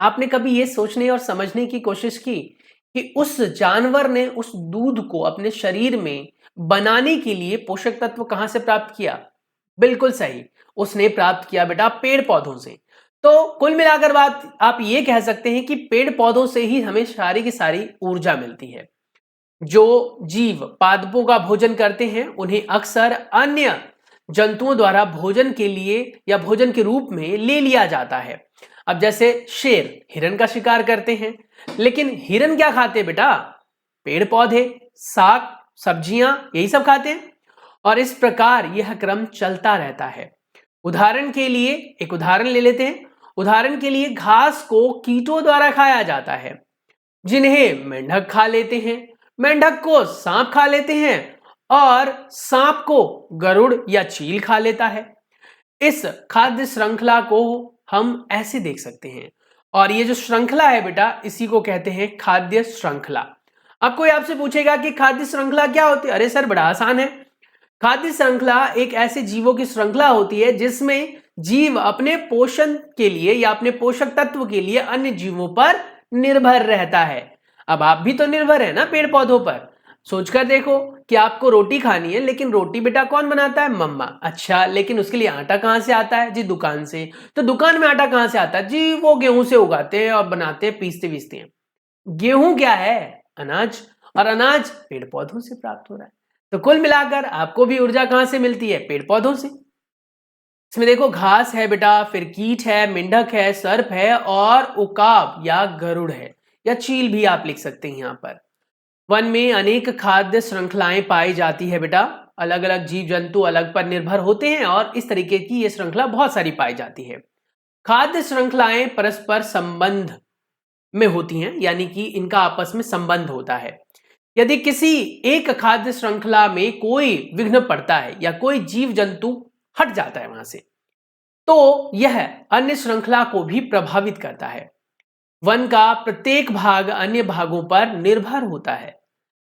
आपने कभी ये सोचने और समझने की कोशिश की कि उस जानवर ने उस दूध को अपने शरीर में बनाने के लिए पोषक तत्व कहां से प्राप्त किया? बिल्कुल सही, उसने प्राप्त किया बेटा पेड़ पौधों से। तो कुल मिलाकर बात आप ये कह सकते हैं कि पेड़ पौधों से ही हमें सारी की सारी ऊर्जा मिलती है। जो जीव पादपों का भोजन करते हैं उन्हें अक्सर अन्य जंतुओं द्वारा भोजन के लिए या भोजन के रूप में ले लिया जाता है। अब जैसे शेर हिरन का शिकार करते हैं, लेकिन हिरन क्या खाते हैं बेटा? पेड़ पौधे, साग, सब्जियां, यही सब खाते हैं। और इस प्रकार यह क्रम चलता रहता है। उदाहरण के लिए एक उदाहरण ले लेते हैं। उदाहरण के लिए घास को कीटों द्वारा खाया जाता है, जिन्हें मेंढक खा लेते हैं, मेंढक को सांप खा लेते हैं और सांप को गरुड़ या चील खा लेता है। इस खाद्य श्रृंखला को हम ऐसे देख सकते हैं, और ये जो श्रृंखला है बेटा इसी को कहते हैं खाद्य श्रृंखला। अब कोई आपसे पूछेगा कि खाद्य श्रृंखला क्या होती है? अरे सर बड़ा आसान है। खाद्य श्रृंखला एक ऐसे जीवों की श्रृंखला होती है जिसमें जीव अपने पोषण के लिए या अपने पोषक तत्व के लिए अन्य जीवों पर निर्भर रहता है। अब आप भी तो निर्भर है ना पेड़ पौधों पर। सोचकर देखो कि आपको रोटी खानी है, लेकिन रोटी बेटा कौन बनाता है? मम्मा। अच्छा, लेकिन उसके लिए आटा कहां से आता है? जी दुकान से। तो दुकान में आटा कहां से आता है? जी वो गेहूं से उगाते हैं और बनाते हैं, पीसते पीसते हैं। गेहूं क्या है? अनाज, और अनाज पेड़ पौधों से प्राप्त हो रहा है। तो कुल मिलाकर आपको भी ऊर्जा कहां से मिलती है? पेड़ पौधों से। इसमें देखो घास है बेटा, फिर कीट है, मेंढक है, सर्प है और उकाब या गरुड़ है या चील भी आप लिख सकते हैं। यहां पर वन में अनेक खाद्य श्रृंखलाएं पाई जाती है बेटा। अलग अलग जीव जंतु अलग पर निर्भर होते हैं और इस तरीके की ये श्रृंखला बहुत सारी पाई जाती है। खाद्य श्रृंखलाएं परस्पर संबंध में होती हैं, यानी कि इनका आपस में संबंध होता है। यदि किसी एक खाद्य श्रृंखला में कोई विघ्न पड़ता है या कोई जीव जंतु हट जाता है वहां से, तो यह अन्य श्रृंखला को भी प्रभावित करता है। वन का प्रत्येक भाग अन्य भागों पर निर्भर होता है।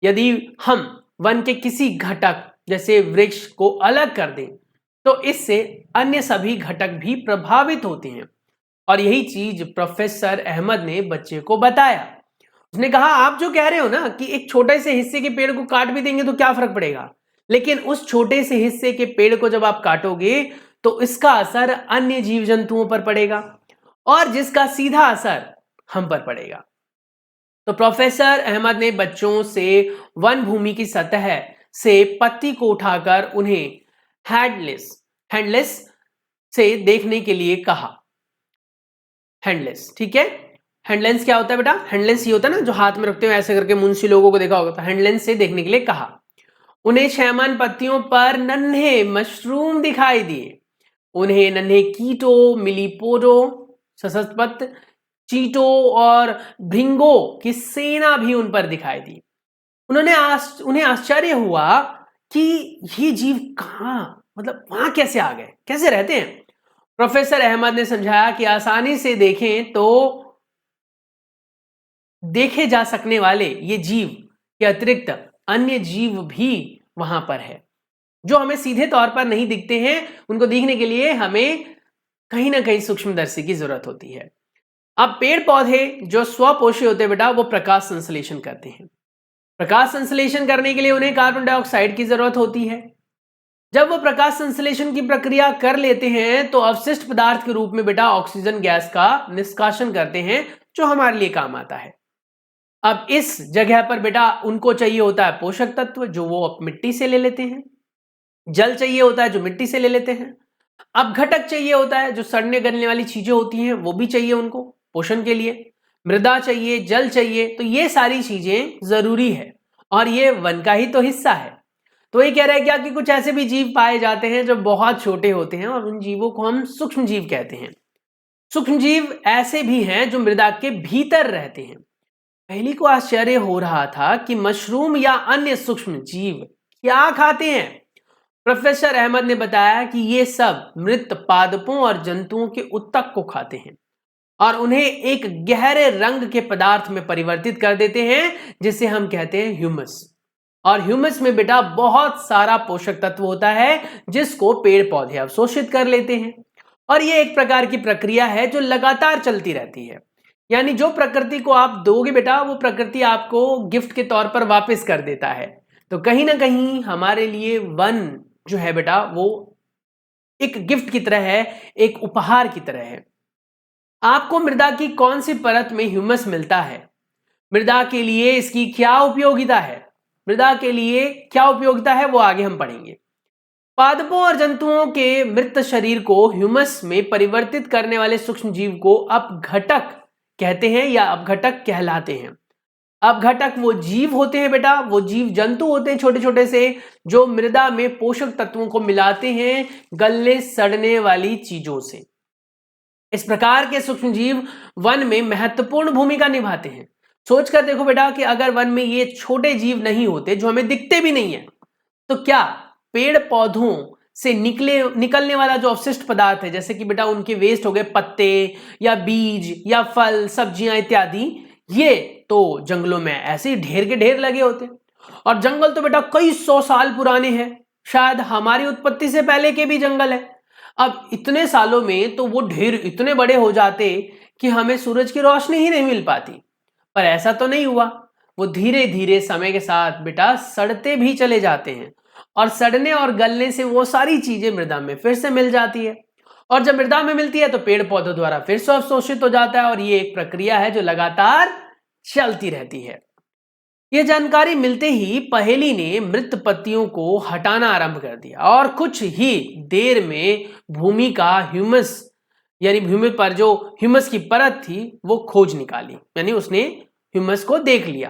यदि हम वन के किसी घटक जैसे वृक्ष को अलग कर दें, तो इससे अन्य सभी घटक भी प्रभावित होते हैं। और यही चीज प्रोफेसर अहमद ने बच्चे को बताया। उसने कहा आप जो कह रहे हो ना कि एक छोटे से हिस्से के पेड़ को काट भी देंगे तो क्या फर्क पड़ेगा, लेकिन उस छोटे से हिस्से के पेड़ को जब आप काटोगे तो इसका असर अन्य जीव जंतुओं पर पड़ेगा और जिसका सीधा असर हम पर पड़ेगा। तो प्रोफेसर अहमद ने बच्चों से वन भूमि की सतह से पत्ती को उठाकर उन्हें हैंडलेस से देखने के लिए कहा। हैंडलेस, ठीक है। हैंडलेंस क्या होता है बेटा? हैंडलेंस ये होता है ना जो हाथ में रखते हो ऐसे करके, मुंशी लोगों को देखा होगा। तो हैंडलेंस से देखने के लिए कहा। उन्हें छयमन पत्तियों पर नन्हे मशरूम दिखाई दिए। उन्हें नन्हे कीटों, मिलीपोडो, सशस्त्रपत्र, चीटों और भृंगों की सेना भी उन पर दिखाई दी। उन्हें आश्चर्य हुआ कि ये जीव कहां, मतलब वहां कैसे आ गए, कैसे रहते हैं। प्रोफेसर अहमद ने समझाया कि आसानी से देखें तो देखे जा सकने वाले ये जीव के अतिरिक्त अन्य जीव भी वहां पर है जो हमें सीधे तौर पर नहीं दिखते हैं। उनको दिखने के लिए हमें कहीं ना कहीं सूक्ष्मदर्शी की जरूरत होती है। अब पेड़ पौधे जो स्वपोषी होते हैं बेटा, वो प्रकाश संश्लेषण करते हैं। प्रकाश संश्लेषण करने के लिए उन्हें कार्बन डाइऑक्साइड की जरूरत होती है। जब वो प्रकाश संश्लेषण की प्रक्रिया कर लेते हैं तो अवशिष्ट पदार्थ के रूप में बेटा ऑक्सीजन गैस का निष्कासन करते हैं जो हमारे लिए काम आता है। अब इस जगह पर बेटा उनको चाहिए होता है पोषक तत्व जो वो मिट्टी से ले लेते हैं, जल चाहिए होता है जो मिट्टी से ले लेते हैं, अब घटक चाहिए होता है जो सड़ने गलने वाली चीजें होती हैं वो भी चाहिए उनको पोषण के लिए, मृदा चाहिए, जल चाहिए। तो ये सारी चीजें जरूरी है और ये वन का ही तो हिस्सा है। तो ये कह रहा है क्या कि कुछ ऐसे भी जीव पाए जाते हैं जो बहुत छोटे होते हैं और उन जीवों को हम सूक्ष्म जीव कहते हैं। सूक्ष्म जीव ऐसे भी हैं जो मृदा के भीतर रहते हैं। पहली को आश्चर्य हो रहा था कि मशरूम या अन्य सूक्ष्म जीव क्या खाते हैं। प्रोफेसर अहमद ने बताया कि ये सब मृत पादपों और जंतुओं के उत्तक को खाते हैं और उन्हें एक गहरे रंग के पदार्थ में परिवर्तित कर देते हैं जिसे हम कहते हैं ह्यूमस। और ह्यूमस में बेटा बहुत सारा पोषक तत्व होता है जिसको पेड़ पौधे अवशोषित कर लेते हैं। और ये एक प्रकार की प्रक्रिया है जो लगातार चलती रहती है। यानी जो प्रकृति को आप दोगे बेटा वो प्रकृति आपको गिफ्ट के तौर पर वापस कर देता है। तो तो कहीं ना कहीं हमारे लिए वन जो है बेटा वो एक गिफ्ट की तरह है, एक उपहार की तरह है। आपको मृदा की कौन सी परत में ह्यूमस मिलता है, मृदा के लिए इसकी क्या उपयोगिता है, मृदा के लिए क्या उपयोगिता है, वो आगे हम पढ़ेंगे। पादपों और जंतुओं के मृत शरीर को ह्यूमस में परिवर्तित करने वाले सूक्ष्म जीव को अपघटक कहते हैं या अपघटक कहलाते हैं। अपघटक वो जीव होते हैं बेटा, वो जीव जंतु होते हैं छोटे छोटे से, जो मृदा में पोषक तत्वों को मिलाते हैं गलने सड़ने वाली चीजों से। इस प्रकार के सूक्ष्म जीव वन में महत्वपूर्ण भूमिका निभाते हैं। सोचकर देखो बेटा कि अगर वन में ये छोटे जीव नहीं होते, जो हमें दिखते भी नहीं है, तो क्या पेड़ पौधों से निकलने वाला जो अवशिष्ट पदार्थ है, जैसे कि बेटा उनके वेस्ट हो गए पत्ते या बीज या फल सब्जियां इत्यादि, ये तो जंगलों में ऐसे ही ढेर के ढेर लगे होते। और जंगल तो बेटा कई सौ साल पुराने हैं, शायद हमारी उत्पत्ति से पहले के भी जंगल है। अब इतने सालों में तो वो ढेर इतने बड़े हो जाते कि हमें सूरज की रोशनी ही नहीं मिल पाती, पर ऐसा तो नहीं हुआ। वो धीरे धीरे समय के साथ बेटा सड़ते भी चले जाते हैं, और सड़ने और गलने से वो सारी चीजें मृदा में फिर से मिल जाती है, और जब मृदा में मिलती है तो पेड़ पौधों द्वारा फिर से अवशोषित हो जाता है, और ये एक प्रक्रिया है जो लगातार चलती रहती है। यह जानकारी मिलते ही पहेली ने मृत पत्तियों को हटाना आरंभ कर दिया, और कुछ ही देर में भूमि का ह्यूमस यानी भूमि पर जो ह्यूमस की परत थी वो खोज निकाली, यानी उसने ह्यूमस को देख लिया।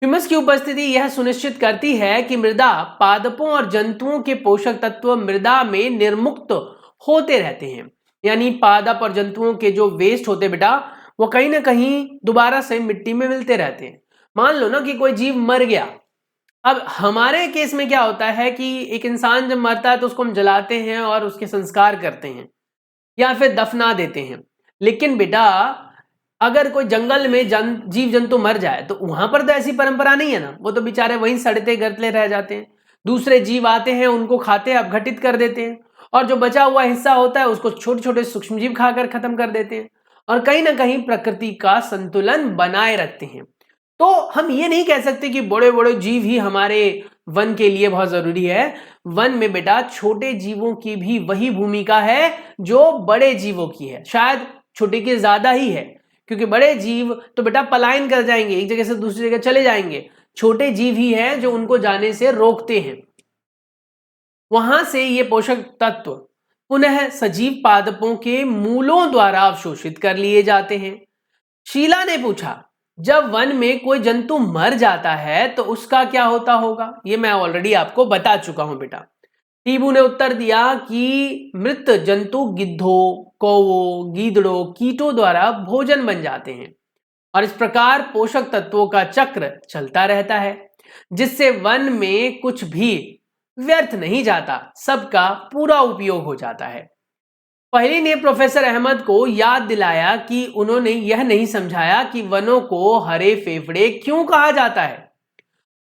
ह्यूमस की उपस्थिति यह सुनिश्चित करती है कि मृदा पादपों और जंतुओं के पोषक तत्व मृदा में निर्मुक्त होते रहते हैं, यानी पादप और जंतुओं के जो वेस्ट होते बेटा वो कहीं ना कहीं दोबारा से मिट्टी में मिलते रहते हैं। मान लो ना कि कोई जीव मर गया, अब हमारे केस में क्या होता है कि एक इंसान जब मरता है तो उसको हम जलाते हैं और उसके संस्कार करते हैं या फिर दफना देते हैं। लेकिन बेटा अगर कोई जंगल में जीव जंतु मर जाए तो वहां पर तो ऐसी परंपरा नहीं है ना, वो तो बेचारे वहीं सड़ते गलते रह जाते हैं, दूसरे जीव आते हैं उनको खाते हैं, अपघटित कर देते हैं, और जो बचा हुआ हिस्सा होता है उसको छोटे छोटे सूक्ष्मजीव खाकर खत्म कर देते हैं, और कहीं ना कहीं प्रकृति का संतुलन बनाए रखते हैं। तो हम ये नहीं कह सकते कि बड़े बड़े जीव ही हमारे वन के लिए बहुत जरूरी है। वन में बेटा छोटे जीवों की भी वही भूमिका है जो बड़े जीवों की है, शायद छोटे की ज्यादा ही है, क्योंकि बड़े जीव तो बेटा पलायन कर जाएंगे, एक जगह से दूसरी जगह चले जाएंगे, छोटे जीव ही हैं जो उनको जाने से रोकते हैं। वहां से ये पोषक तत्व पुनः सजीव पादपों के मूलों द्वारा अवशोषित कर लिए जाते हैं। शीला ने पूछा, जब वन में कोई जंतु मर जाता है तो उसका क्या होता होगा? ये मैं ऑलरेडी आपको बता चुका हूं बेटा। टीबू ने उत्तर दिया कि मृत जंतु गिद्धों, कौवों, गीदड़ों, कीटों द्वारा भोजन बन जाते हैं, और इस प्रकार पोषक तत्वों का चक्र चलता रहता है, जिससे वन में कुछ भी व्यर्थ नहीं जाता, सबका पूरा उपयोग हो जाता है। पहली ने प्रोफेसर अहमद को याद दिलाया कि उन्होंने यह नहीं समझाया कि वनों को हरे फेफड़े क्यों कहा जाता है।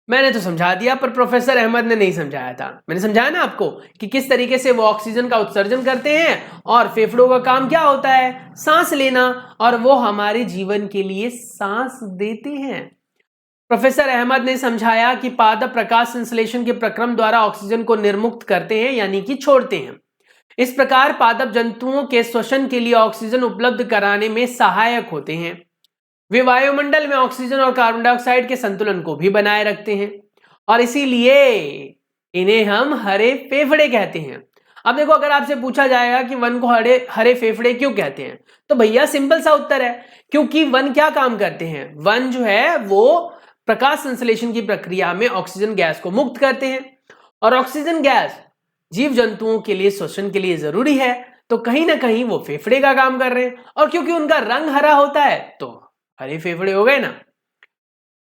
मैंने तो समझा दिया, पर प्रोफेसर अहमद ने नहीं समझाया था। मैंने समझाया ना आपको कि किस तरीके से वो ऑक्सीजन का उत्सर्जन करते हैं, और फेफड़ों का काम क्या होता है? सांस लेना, और वो हमारे जीवन के लिए सांस देते हैं। प्रोफेसर अहमद ने समझाया कि पादप प्रकाश संश्लेषण के प्रक्रम द्वारा ऑक्सीजन को निर्मुक्त करते हैं, यानी कि छोड़ते हैं। इस प्रकार पादप जंतुओं के श्वसन के लिए ऑक्सीजन उपलब्ध कराने में सहायक होते हैं। वे वायुमंडल में ऑक्सीजन और कार्बन डाइऑक्साइड के संतुलन को भी बनाए रखते हैं, और इसीलिए इन्हें हम हरे फेफड़े कहते हैं। अब देखो, अगर आपसे पूछा जाएगा कि वन को हरे फेफड़े क्यों कहते हैं, तो भैया सिंपल सा उत्तर है, क्योंकि वन क्या काम करते हैं? वन जो है वो प्रकाश संश्लेषण की प्रक्रिया में ऑक्सीजन गैस को मुक्त करते हैं, और ऑक्सीजन गैस जीव जंतुओं के लिए श्वसन के लिए जरूरी है, तो कहीं ना कहीं वो फेफड़े का काम कर रहे हैं, और क्योंकि उनका रंग हरा होता है तो हरे फेफड़े हो गए ना।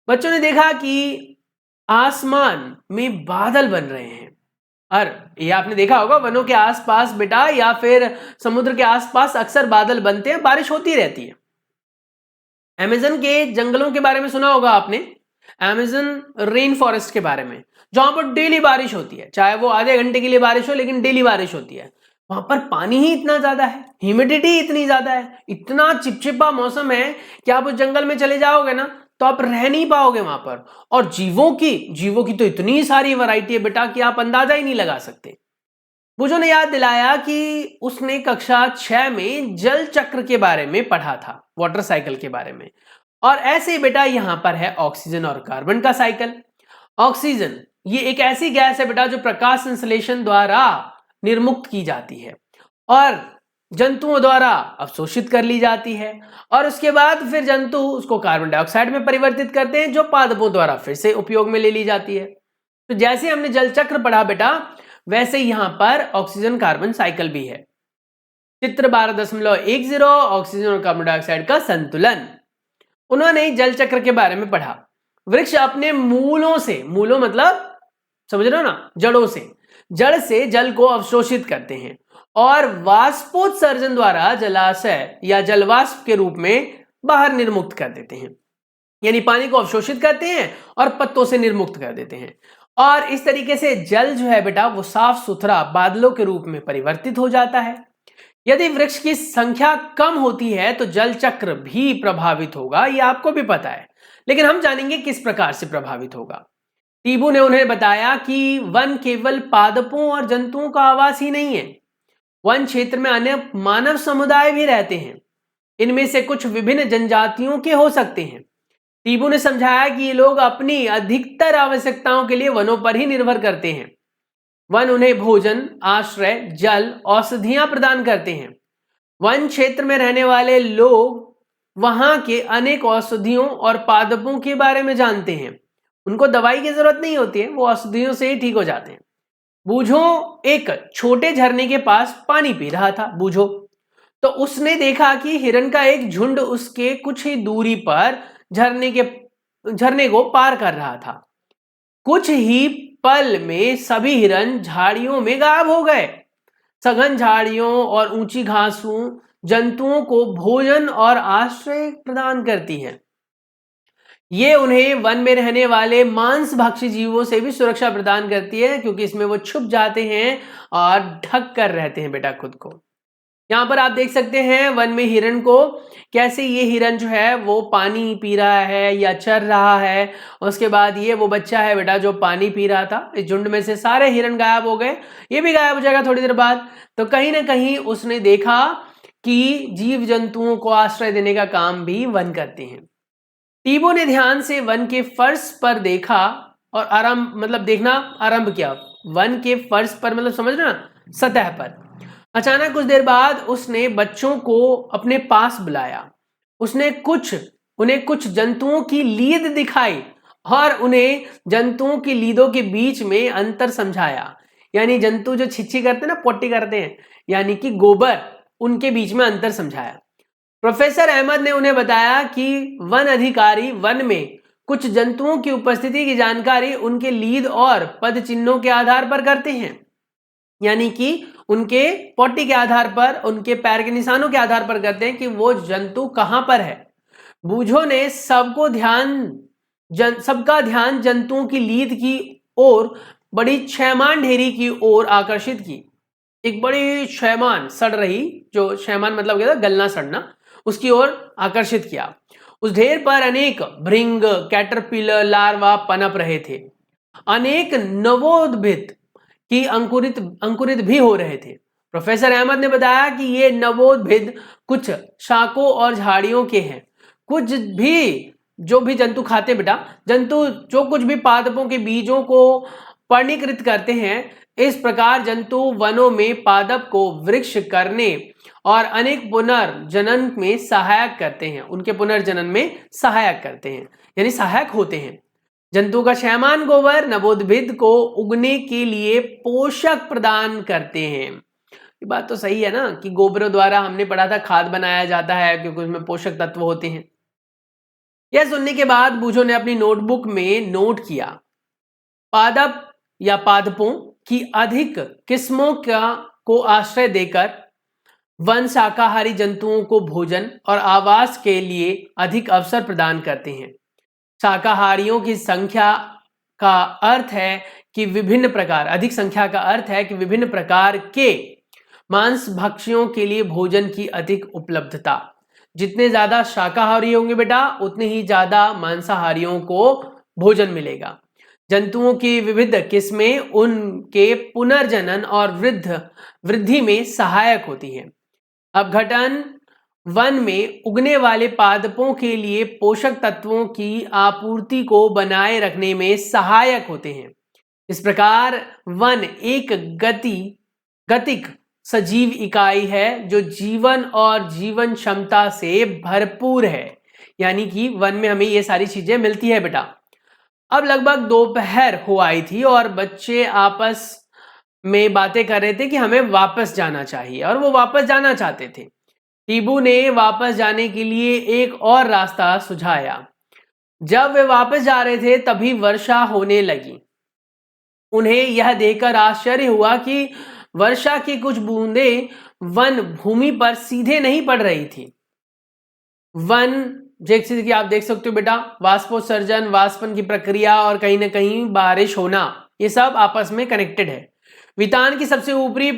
बच्चों ने देखा कि आसमान में बादल बन रहे हैं, और ये आपने देखा होगा वनों के आसपास बेटा या फिर समुद्र के आसपास अक्सर बादल बनते हैं, बारिश होती रहती है। अमेज़न के जंगलों के बारे में सुना होगा आपने, अमेज़न रेन फॉरेस्ट के बारे में, जहां पर डेली बारिश होती है, चाहे वो आधे घंटे के लिए बारिश हो, लेकिन डेली बारिश होती है। वहां पर पानी ही इतना ज्यादा है, ह्यूमिडिटी इतनी ज्यादा है, इतना चिपचिपा मौसम है कि आप उस जंगल में चले जाओगे ना तो आप रह नहीं पाओगे वहां पर। और जीवों की तो इतनी सारी वैरायटी है बेटा कि आप अंदाजा ही नहीं लगा सकते। बुझो ने याद दिलाया कि उसने कक्षा 6 में जल चक्र के बारे में पढ़ा था, वाटर साइकिल के बारे में। और ऐसे बेटा यहां पर है ऑक्सीजन और कार्बन का साइकिल। ऑक्सीजन ये एक ऐसी गैस है बेटा जो प्रकाश संश्लेषण द्वारा निर्मुक्त की जाती है और जंतुओं द्वारा अवशोषित कर ली जाती है, और उसके बाद फिर जंतु उसको कार्बन डाइऑक्साइड में परिवर्तित करते हैं जो पादपों द्वारा फिर से उपयोग में ले ली जाती है। तो जैसे हमने जल चक्र पढ़ा बेटा, वैसे यहां पर ऑक्सीजन कार्बन साइकिल भी है। चित्र 12.10 ऑक्सीजन और कार्बन डाइऑक्साइड का संतुलन। उन्होंने जल चक्र के बारे में पढ़ा। वृक्ष अपने मूलों से, मूलों मतलब समझ रहे हो ना, जड़ों से, जड़ से जल को अवशोषित करते हैं और वाष्पोत्सर्जन द्वारा जलाशय या जलवाष्प के रूप में बाहर निर्मुक्त कर देते हैं। यानी पानी को अवशोषित करते हैं और पत्तों से निर्मुक्त कर देते हैं, और इस तरीके से जल जो है बेटा वो साफ सुथरा बादलों के रूप में परिवर्तित हो जाता है। यदि वृक्ष की संख्या कम होती है तो जल चक्र भी प्रभावित होगा, यह आपको भी पता है, लेकिन हम जानेंगे किस प्रकार से प्रभावित होगा। टीबू ने उन्हें बताया कि वन केवल पादपों और जंतुओं का आवास ही नहीं है, वन क्षेत्र में अन्य मानव समुदाय भी रहते हैं। इनमें से कुछ विभिन्न जनजातियों के हो सकते हैं। टीबू ने समझाया कि ये लोग अपनी अधिकतर आवश्यकताओं के लिए वनों पर ही निर्भर करते हैं। वन उन्हें भोजन, आश्रय, जल, औषधियां प्रदान करते हैं। वन क्षेत्र में रहने वाले लोग वहां के अनेक औषधियों और पादपों के बारे में जानते हैं। उनको दवाई की जरूरत नहीं होती है, वो औषधियों से ही ठीक हो जाते हैं। बूझो एक छोटे झरने के पास पानी पी रहा था। बूझो तो उसने देखा कि हिरन का एक झुंड उसके कुछ ही दूरी पर झरने को पार कर रहा था। कुछ ही पल में सभी हिरन झाड़ियों में गायब हो गए। सघन झाड़ियों और ऊंची घासों जंतुओं को भोजन और आश्रय प्रदान करती है। ये उन्हें वन में रहने वाले मांस भक्षी जीवों से भी सुरक्षा प्रदान करती है, क्योंकि इसमें वो छुप जाते हैं और ढक कर रहते हैं बेटा खुद को। यहाँ पर आप देख सकते हैं वन में हिरन को, कैसे ये हिरन जो है वो पानी पी रहा है या चर रहा है। उसके बाद ये वो बच्चा है बेटा जो पानी पी रहा था। इस झुंड में से सारे हिरन गायब हो गए, ये भी गायब हो जाएगा थोड़ी देर बाद। तो कहीं ना कहीं उसने देखा कि जीव जंतुओं को आश्रय देने का काम भी वन करते हैं। टीबो ने ध्यान से वन के फर्श पर देखा और देखना आरंभ किया। वन के फर्श पर मतलब समझ रहे ना, सतह पर। अचानक कुछ देर बाद उसने बच्चों को अपने पास बुलाया। उसने उन्हें कुछ जंतुओं की लीद दिखाई और उन्हें जंतुओं की लीदों के बीच में अंतर समझाया। यानी जंतु जो छिछी करते हैं ना, पोटी करते हैं, यानी कि गोबर, उनके बीच में अंतर समझाया। प्रोफेसर अहमद ने उन्हें बताया कि वन अधिकारी वन में कुछ जंतुओं की उपस्थिति की जानकारी उनके लीद और पद चिन्हों के आधार पर करते हैं। यानी कि उनके पोटी के आधार पर, उनके पैर के निशानों के आधार पर करते हैं कि वो जंतु कहां पर है। बूझो ने सबका ध्यान जंतुओं की लीद की ओर बड़ी क्षयमान ढेरी की ओर आकर्षित की। एक बड़ी क्षयमान सड़ रही, जो क्षयमान मतलब क्या था, गलना सड़ना, उसकी ओर आकर्षित किया। उस ढेर पर अनेक भृंग, कैटरपिलर, लार्वा पनप रहे थे। अनेक नवोद्भिद की अंकुरित भी हो रहे थे। प्रोफेसर अहमद ने बताया कि ये नवोद्भिद कुछ शाकों और झाड़ियों के हैं। कुछ भी जो भी जंतु खाते बेटा, जंतु जो कुछ भी पादपों के बीजों को पर्णीकृत करते हैं, इस प्रकार जंतु वनों में पादप को वृक्ष करने और अनेक पुनर्जनन में सहायक करते हैं। उनके पुनर्जनन में सहायक करते हैं, यानी सहायक होते हैं। जंतु का क्षयमान गोबर नवोद्भिद को उगने के लिए पोषक प्रदान करते हैं। ये बात तो सही है ना कि गोबरों द्वारा, हमने पढ़ा था, खाद बनाया जाता है क्योंकि उसमें पोषक तत्व होते हैं। यह सुनने के बाद बूझो ने अपनी नोटबुक में नोट किया, पादप या पादपों की अधिक किस्मों को आश्रय देकर वन शाकाहारी जंतुओं को भोजन और आवास के लिए अधिक अवसर प्रदान करते हैं। शाकाहारियों की संख्या का अर्थ है कि अधिक संख्या का अर्थ है कि विभिन्न प्रकार के मांस भक्षियों के लिए भोजन की अधिक उपलब्धता। जितने ज्यादा शाकाहारी होंगे बेटा उतने ही ज्यादा मांसाहारियों को भोजन मिलेगा। जंतुओं की विविध किस्में उनके पुनर्जनन और वृद्धि में सहायक होती हैं। अपघटन वन में उगने वाले पादपों के लिए पोषक तत्वों की आपूर्ति को बनाए रखने में सहायक होते हैं। इस प्रकार वन एक गतिक सजीव इकाई है जो जीवन और जीवन क्षमता से भरपूर है। यानी कि वन में हमें ये सारी चीजें मिलती है बेटा। अब लगभग दोपहर हो आई थी और बच्चे आपस में बातें कर रहे थे कि हमें वापस जाना चाहिए, और वो वापस जाना चाहते थे। टीबू ने वापस जाने के लिए एक और रास्ता सुझाया। जब वे वापस जा रहे थे तभी वर्षा होने लगी। उन्हें यह देखकर आश्चर्य हुआ कि वर्षा की कुछ बूंदें वन भूमि पर सीधे नहीं पड़ रही थी। वन जैसे कि आप देख सकते हो बेटा, वाष्पोत्सर्जन, वाष्पन की प्रक्रिया और कहीं ना कहीं बारिश होना, ये सब आपस में कनेक्टेड है। वितान की सबसे ऊपरी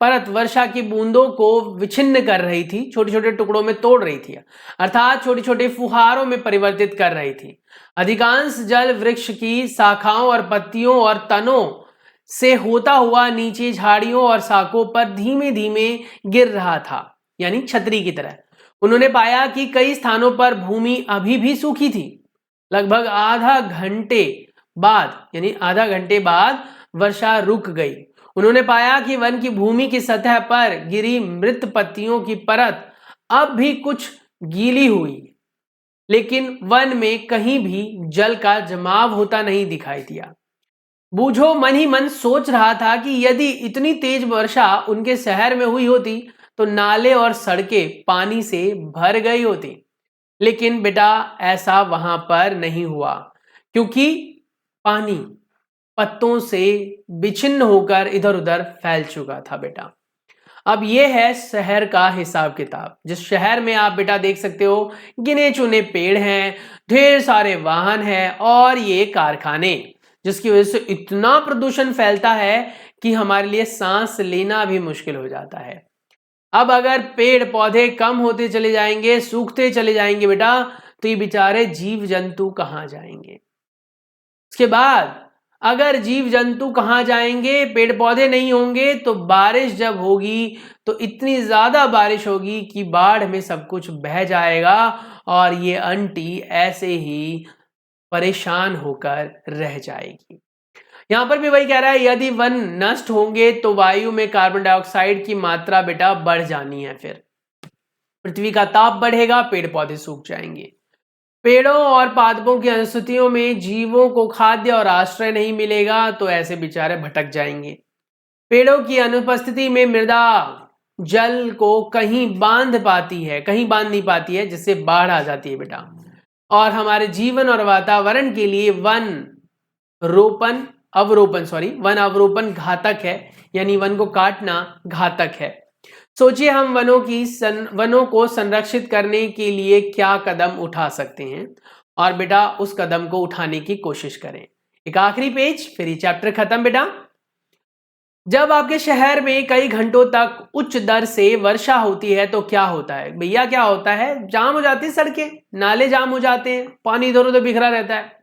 परत वर्षा की बूंदों को विच्छिन्न कर रही थी, छोटे छोटे टुकड़ों में तोड़ रही थी, अर्थात छोटे छोटे फुहारों में परिवर्तित कर रही थी। अधिकांश जल वृक्ष की शाखाओं और पत्तियों और तनों से होता हुआ नीचे झाड़ियों और शाखों पर धीमे धीमे गिर रहा था, यानी छतरी की तरह। उन्होंने पाया कि कई स्थानों पर भूमि अभी भी सूखी थी। लगभग आधा घंटे बाद वर्षा रुक गई। उन्होंने पाया कि वन की भूमि की सतह पर गिरी मृत पत्तियों की परत अब भी कुछ गीली हुई, लेकिन वन में कहीं भी जल का जमाव होता नहीं दिखाई दिया। बूझो मन ही मन सोच रहा था कि यदि इतनी तेज वर्षा उनके शहर में हुई होती तो नाले और सड़कें पानी से भर गई होती। लेकिन बेटा ऐसा वहां पर नहीं हुआ, क्योंकि पानी पत्तों से विच्छिन्न होकर इधर उधर फैल चुका था बेटा। अब यह है शहर का हिसाब किताब। जिस शहर में आप बेटा देख सकते हो गिने चुने पेड़ हैं, ढेर सारे वाहन हैं और ये कारखाने, जिसकी वजह से इतना प्रदूषण फैलता है कि हमारे लिए सांस लेना भी मुश्किल हो जाता है। अब अगर पेड़ पौधे कम होते चले जाएंगे, सूखते चले जाएंगे बेटा, तो ये बेचारे जीव जंतु कहाँ जाएंगे? उसके बाद अगर जीव जंतु कहाँ जाएंगे, पेड़ पौधे नहीं होंगे, तो बारिश जब होगी तो इतनी ज्यादा बारिश होगी कि बाढ़ में सब कुछ बह जाएगा और ये आंटी ऐसे ही परेशान होकर रह जाएगी। यहां पर भी वही कह रहा है, यदि वन नष्ट होंगे तो वायु में कार्बन डाइऑक्साइड की मात्रा बेटा बढ़ जानी है, फिर पृथ्वी का ताप बढ़ेगा, पेड़ पौधे सूख जाएंगे। पेड़ों और पादपों की अनुस्थितियों में जीवों को खाद्य और आश्रय नहीं मिलेगा तो ऐसे बेचारे भटक जाएंगे। पेड़ों की अनुपस्थिति में मृदा जल को कहीं बांध नहीं पाती है, जिससे बाढ़ आ जाती है बेटा। और हमारे जीवन और वातावरण के लिए वन अवरोपण घातक है, यानी वन को काटना घातक है। सोचिए हम वनों को संरक्षित करने के लिए क्या कदम उठा सकते हैं, और बेटा उस कदम को उठाने की कोशिश करें। एक आखिरी पेज, फिर ये चैप्टर खत्म बेटा। जब आपके शहर में कई घंटों तक उच्च दर से वर्षा होती है तो क्या होता है भैया? क्या होता है? जाम हो जाती है सड़कें, नाले जाम हो जाते हैं, पानी इधर उधर बिखरा रहता है।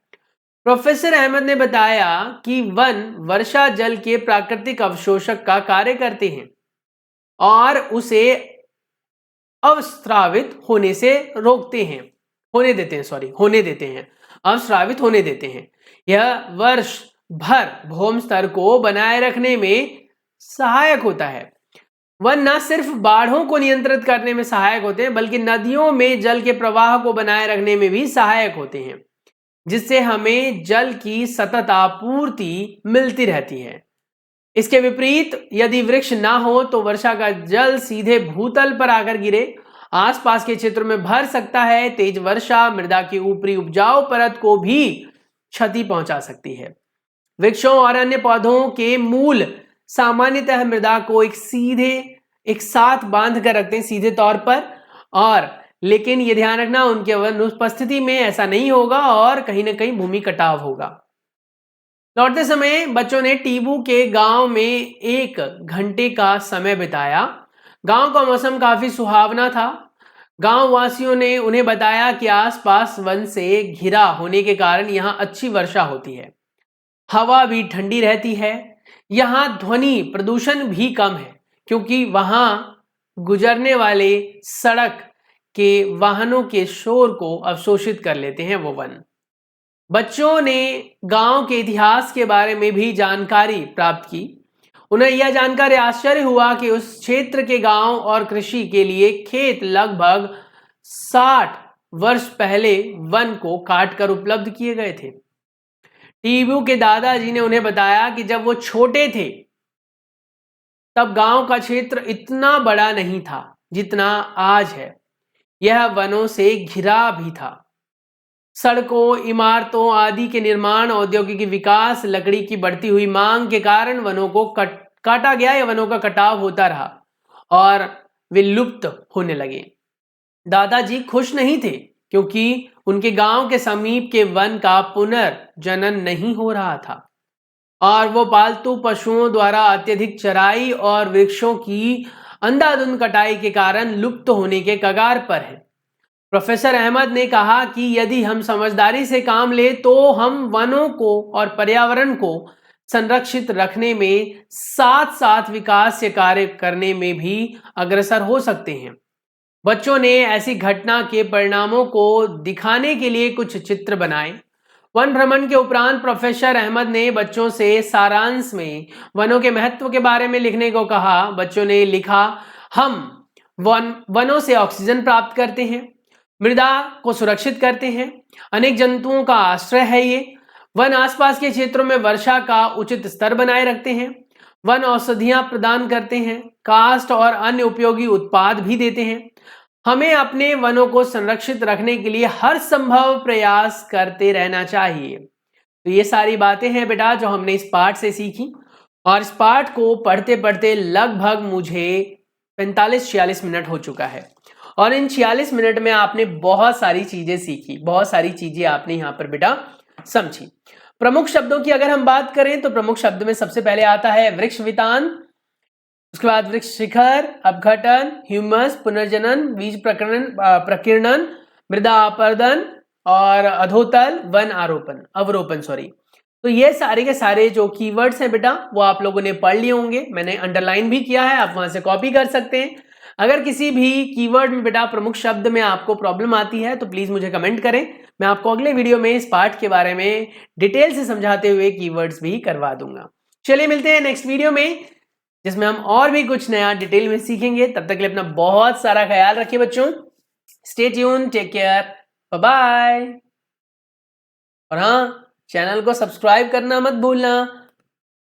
प्रोफेसर अहमद ने बताया कि वन वर्षा जल के प्राकृतिक अवशोषक का कार्य करते हैं और उसे अवस्रावित होने देते हैं। यह वर्ष भर भौम स्तर को बनाए रखने में सहायक होता है। वन न सिर्फ बाढ़ों को नियंत्रित करने में सहायक होते हैं, बल्कि नदियों में जल के प्रवाह को बनाए रखने में भी सहायक होते हैं, जिससे हमें जल की सतत आपूर्ति मिलती रहती है। इसके विपरीत यदि वृक्ष ना हो तो वर्षा का जल सीधे भूतल पर आकर गिरे, आसपास के क्षेत्रों में भर सकता है। तेज वर्षा मृदा की ऊपरी उपजाऊ परत को भी क्षति पहुंचा सकती है। वृक्षों और अन्य पौधों के मूल सामान्यतः मृदा को एक साथ बांध कर रखते हैं सीधे तौर पर, और लेकिन यह ध्यान रखना उनके अनुपस्थिति में ऐसा नहीं होगा और कहीं ना कहीं भूमि कटाव होगा। लौटते समय बच्चों ने टीबू के गांव में 1 घंटे का समय बिताया। गांव का मौसम काफी सुहावना था। गांव वासियों ने उन्हें बताया कि आसपास वन से घिरा होने के कारण यहां अच्छी वर्षा होती है, हवा भी ठंडी रहती है, यहां ध्वनि प्रदूषण भी कम है क्योंकि वहां गुजरने वाले सड़क के वाहनों के शोर को अवशोषित कर लेते हैं वो वन। बच्चों ने गांव के इतिहास के बारे में भी जानकारी प्राप्त की। उन्हें यह जानकर आश्चर्य हुआ कि उस क्षेत्र के गांव और कृषि के लिए खेत लगभग 60 वर्ष पहले वन को काटकर उपलब्ध किए गए थे। टीबू के दादाजी ने उन्हें बताया कि जब वो छोटे थे तब गांव का क्षेत्र इतना बड़ा नहीं था जितना आज है। यह वनों से घिरा भी था। सड़कों, इमारतों आदि के निर्माण, औद्योगिक विकास, लकड़ी की बढ़ती हुई मांग के कारण वनों को काटा गया या वनों का कटाव होता रहा और वे लुप्त होने लगे। दादाजी खुश नहीं थे क्योंकि उनके गांव के समीप के वन का पुनर्जनन नहीं हो रहा था और वो पालतू पशुओं द्वारा अत्यधिक चराई और वृक्षों की अंधाधुंध कटाई के कारण लुप्त होने के कगार पर है। प्रोफेसर अहमद ने कहा कि यदि हम समझदारी से काम लें तो हम वनों को और पर्यावरण को संरक्षित रखने में साथ साथ विकास के कार्य करने में भी अग्रसर हो सकते हैं। बच्चों ने ऐसी घटना के परिणामों को दिखाने के लिए कुछ चित्र बनाए। वन भ्रमण के उपरांत प्रोफेसर अहमद ने बच्चों से सारांश में वनों के महत्व के बारे में लिखने को कहा। बच्चों ने लिखा, हम वनों से ऑक्सीजन प्राप्त करते हैं, मृदा को सुरक्षित करते हैं, अनेक जंतुओं का आश्रय है ये। वन आसपास के क्षेत्रों में वर्षा का उचित स्तर बनाए रखते हैं। वन औषधियां प्रदान करते हैं, काष्ठ और अन्य उपयोगी उत्पाद भी देते हैं। हमें अपने वनों को संरक्षित रखने के लिए हर संभव प्रयास करते रहना चाहिए। तो ये सारी बातें हैं बेटा जो हमने इस पाठ से सीखी और इस पाठ को पढ़ते पढ़ते लगभग मुझे 45-46 मिनट हो चुका है और इन 46 मिनट में आपने बहुत सारी चीजें सीखी, बहुत सारी चीजें आपने यहाँ पर बेटा समझी। प्रमुख शब्दों की अगर हम बात करें तो प्रमुख शब्द में सबसे पहले आता है वृक्ष वितान, उसके बाद वृक्ष शिखर, अपघटन, ह्यूमस, पुनर्जनन, बीज प्रकीर्णन, मृदा अपर्दन और अधोतल वन अवरोपण तो ये सारे के सारे जो कीवर्ड्स हैं बेटा वो आप लोगों ने पढ़ लिए होंगे। मैंने अंडरलाइन भी किया है, आप वहां से कॉपी कर सकते हैं। अगर किसी भी कीवर्ड में बेटा प्रमुख शब्द में आपको प्रॉब्लम आती है तो प्लीज मुझे कमेंट करें। मैं आपको अगले वीडियो में इस पाठ के बारे में डिटेल से समझाते हुए कीवर्ड्स भी करवा दूंगा। चलिए मिलते हैं नेक्स्ट वीडियो में जिसमें हम और भी कुछ नया डिटेल में सीखेंगे। तब तक के लिए अपना बहुत सारा ख्याल रखिए बच्चों। Stay tune, take care, bye bye. और हाँ, चैनल को सब्सक्राइब करना मत भूलना।